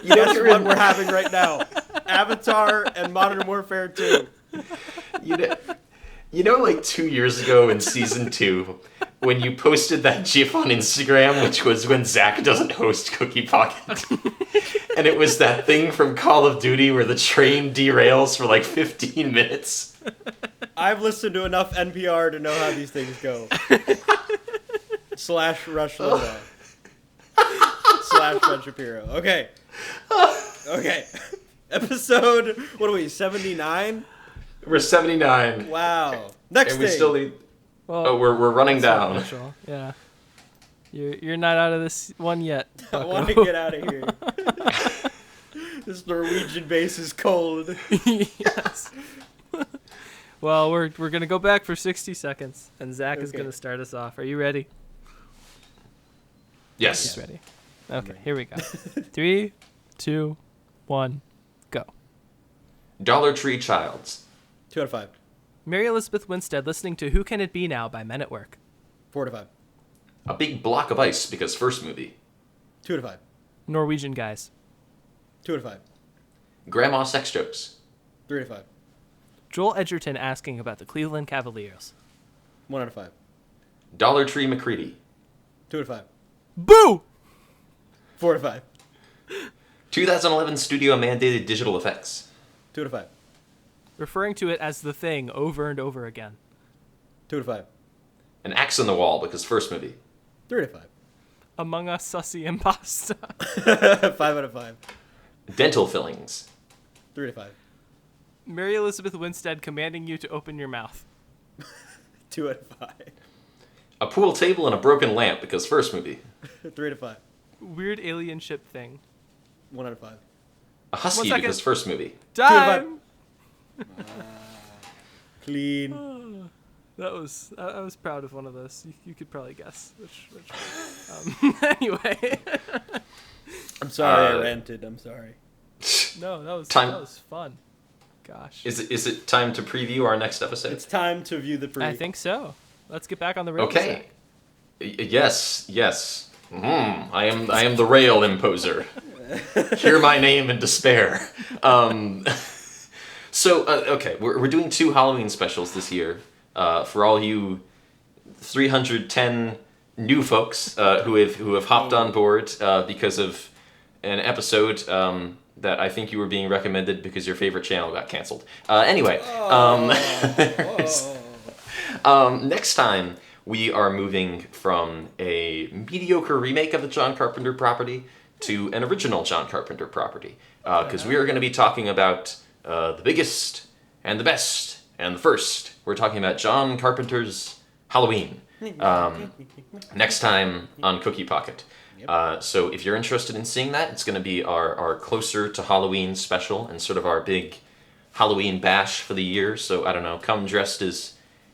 That's what we're having right now. Avatar and Modern Warfare 2. You know, like 2 years ago in season 2, when you posted that GIF on Instagram, which was when Zach doesn't host Cookie Pocket, and it was that thing from Call of Duty where the train derails for like 15 minutes. I've listened to enough NPR to know how these things go. / Rush Limbaugh. / Ben Shapiro. Okay. Episode, what are we, 79? We're 79. Wow. Next and we thing. still need... Well, we're running down. Official. Yeah. You're not out of this one yet. I want to get out of here. This Norwegian base is cold. Yes. Well, we're going to go back for 60 seconds, and Zach is going to start us off. Are you ready? Yes. He's ready. Okay, here we go. 3, 2, 1, go. Dollar Tree Childs. 2 out of 5. Mary Elizabeth Winstead listening to Who Can It Be Now by Men at Work. 4 out of 5. A Big Block of Ice because first movie. 2 out of 5. Norwegian Guys. 2 out of 5. Grandma Sex Jokes. 3 out of 5. Joel Edgerton asking about the Cleveland Cavaliers. 1 out of 5. Dollar Tree McCready. 2 out of 5. Boo! 4 out of 5. 2011 studio mandated digital effects. 2 out of 5. Referring to it as the thing over and over again. 2 out of 5. An Axe in the Wall because first movie. 3 out of 5. Among Us Sussy and Pasta. 5 out of 5. Dental fillings. 3 out of 5. Mary Elizabeth Winstead commanding you to open your mouth. 2 out of 5. A pool table and a broken lamp because first movie. 3 out of 5. Weird alien ship thing. 1 out of 5. A husky second. because first movie. Time. Clean. That was I was proud of one of those. You could probably guess which anyway. I'm sorry I ranted. I'm sorry. No, that was fun. Gosh. Is it time to preview our next episode? It's time to view the preview. I think so. Let's get back on the rails. Okay. Yes. I am the rail imposer. Hear my name in despair. Okay, we're doing 2 Halloween specials this year. For all you 310 new folks who have hopped on board because of an episode that I think you were being recommended because your favorite channel got canceled. Next time we are moving from a mediocre remake of the John Carpenter property to an original John Carpenter property, because we are going to be talking about the biggest and the best and the first. We're talking about John Carpenter's Halloween next time on Cookie Pocket. So if you're interested in seeing that, it's going to be our closer to Halloween special and sort of our big Halloween bash for the year. So I don't know, come dressed as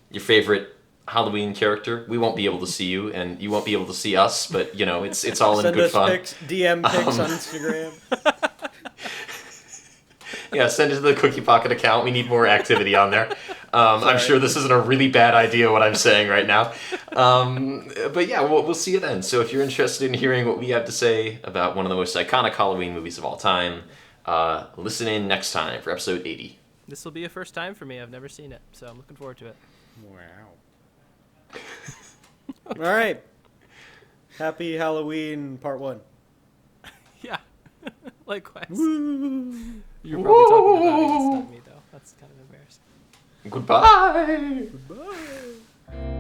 your favorite Halloween character. We won't be able to see you, and you won't be able to see us, but you know, it's all in good fun. DM pics on Instagram. Yeah, send it to the Cookie Pocket account. We need more activity on there. I'm sure this isn't a really bad idea what I'm saying right now. But yeah, we'll see you then. So if you're interested in hearing what we have to say about one of the most iconic Halloween movies of all time, listen in next time for episode 80. This will be a first time for me. I've never seen it, so I'm looking forward to it. Wow. All right. Happy Halloween Part 1. Yeah. Likewise. Woo. You're probably talking about it, it's not me, though. That's kind of embarrassing. Goodbye. Goodbye.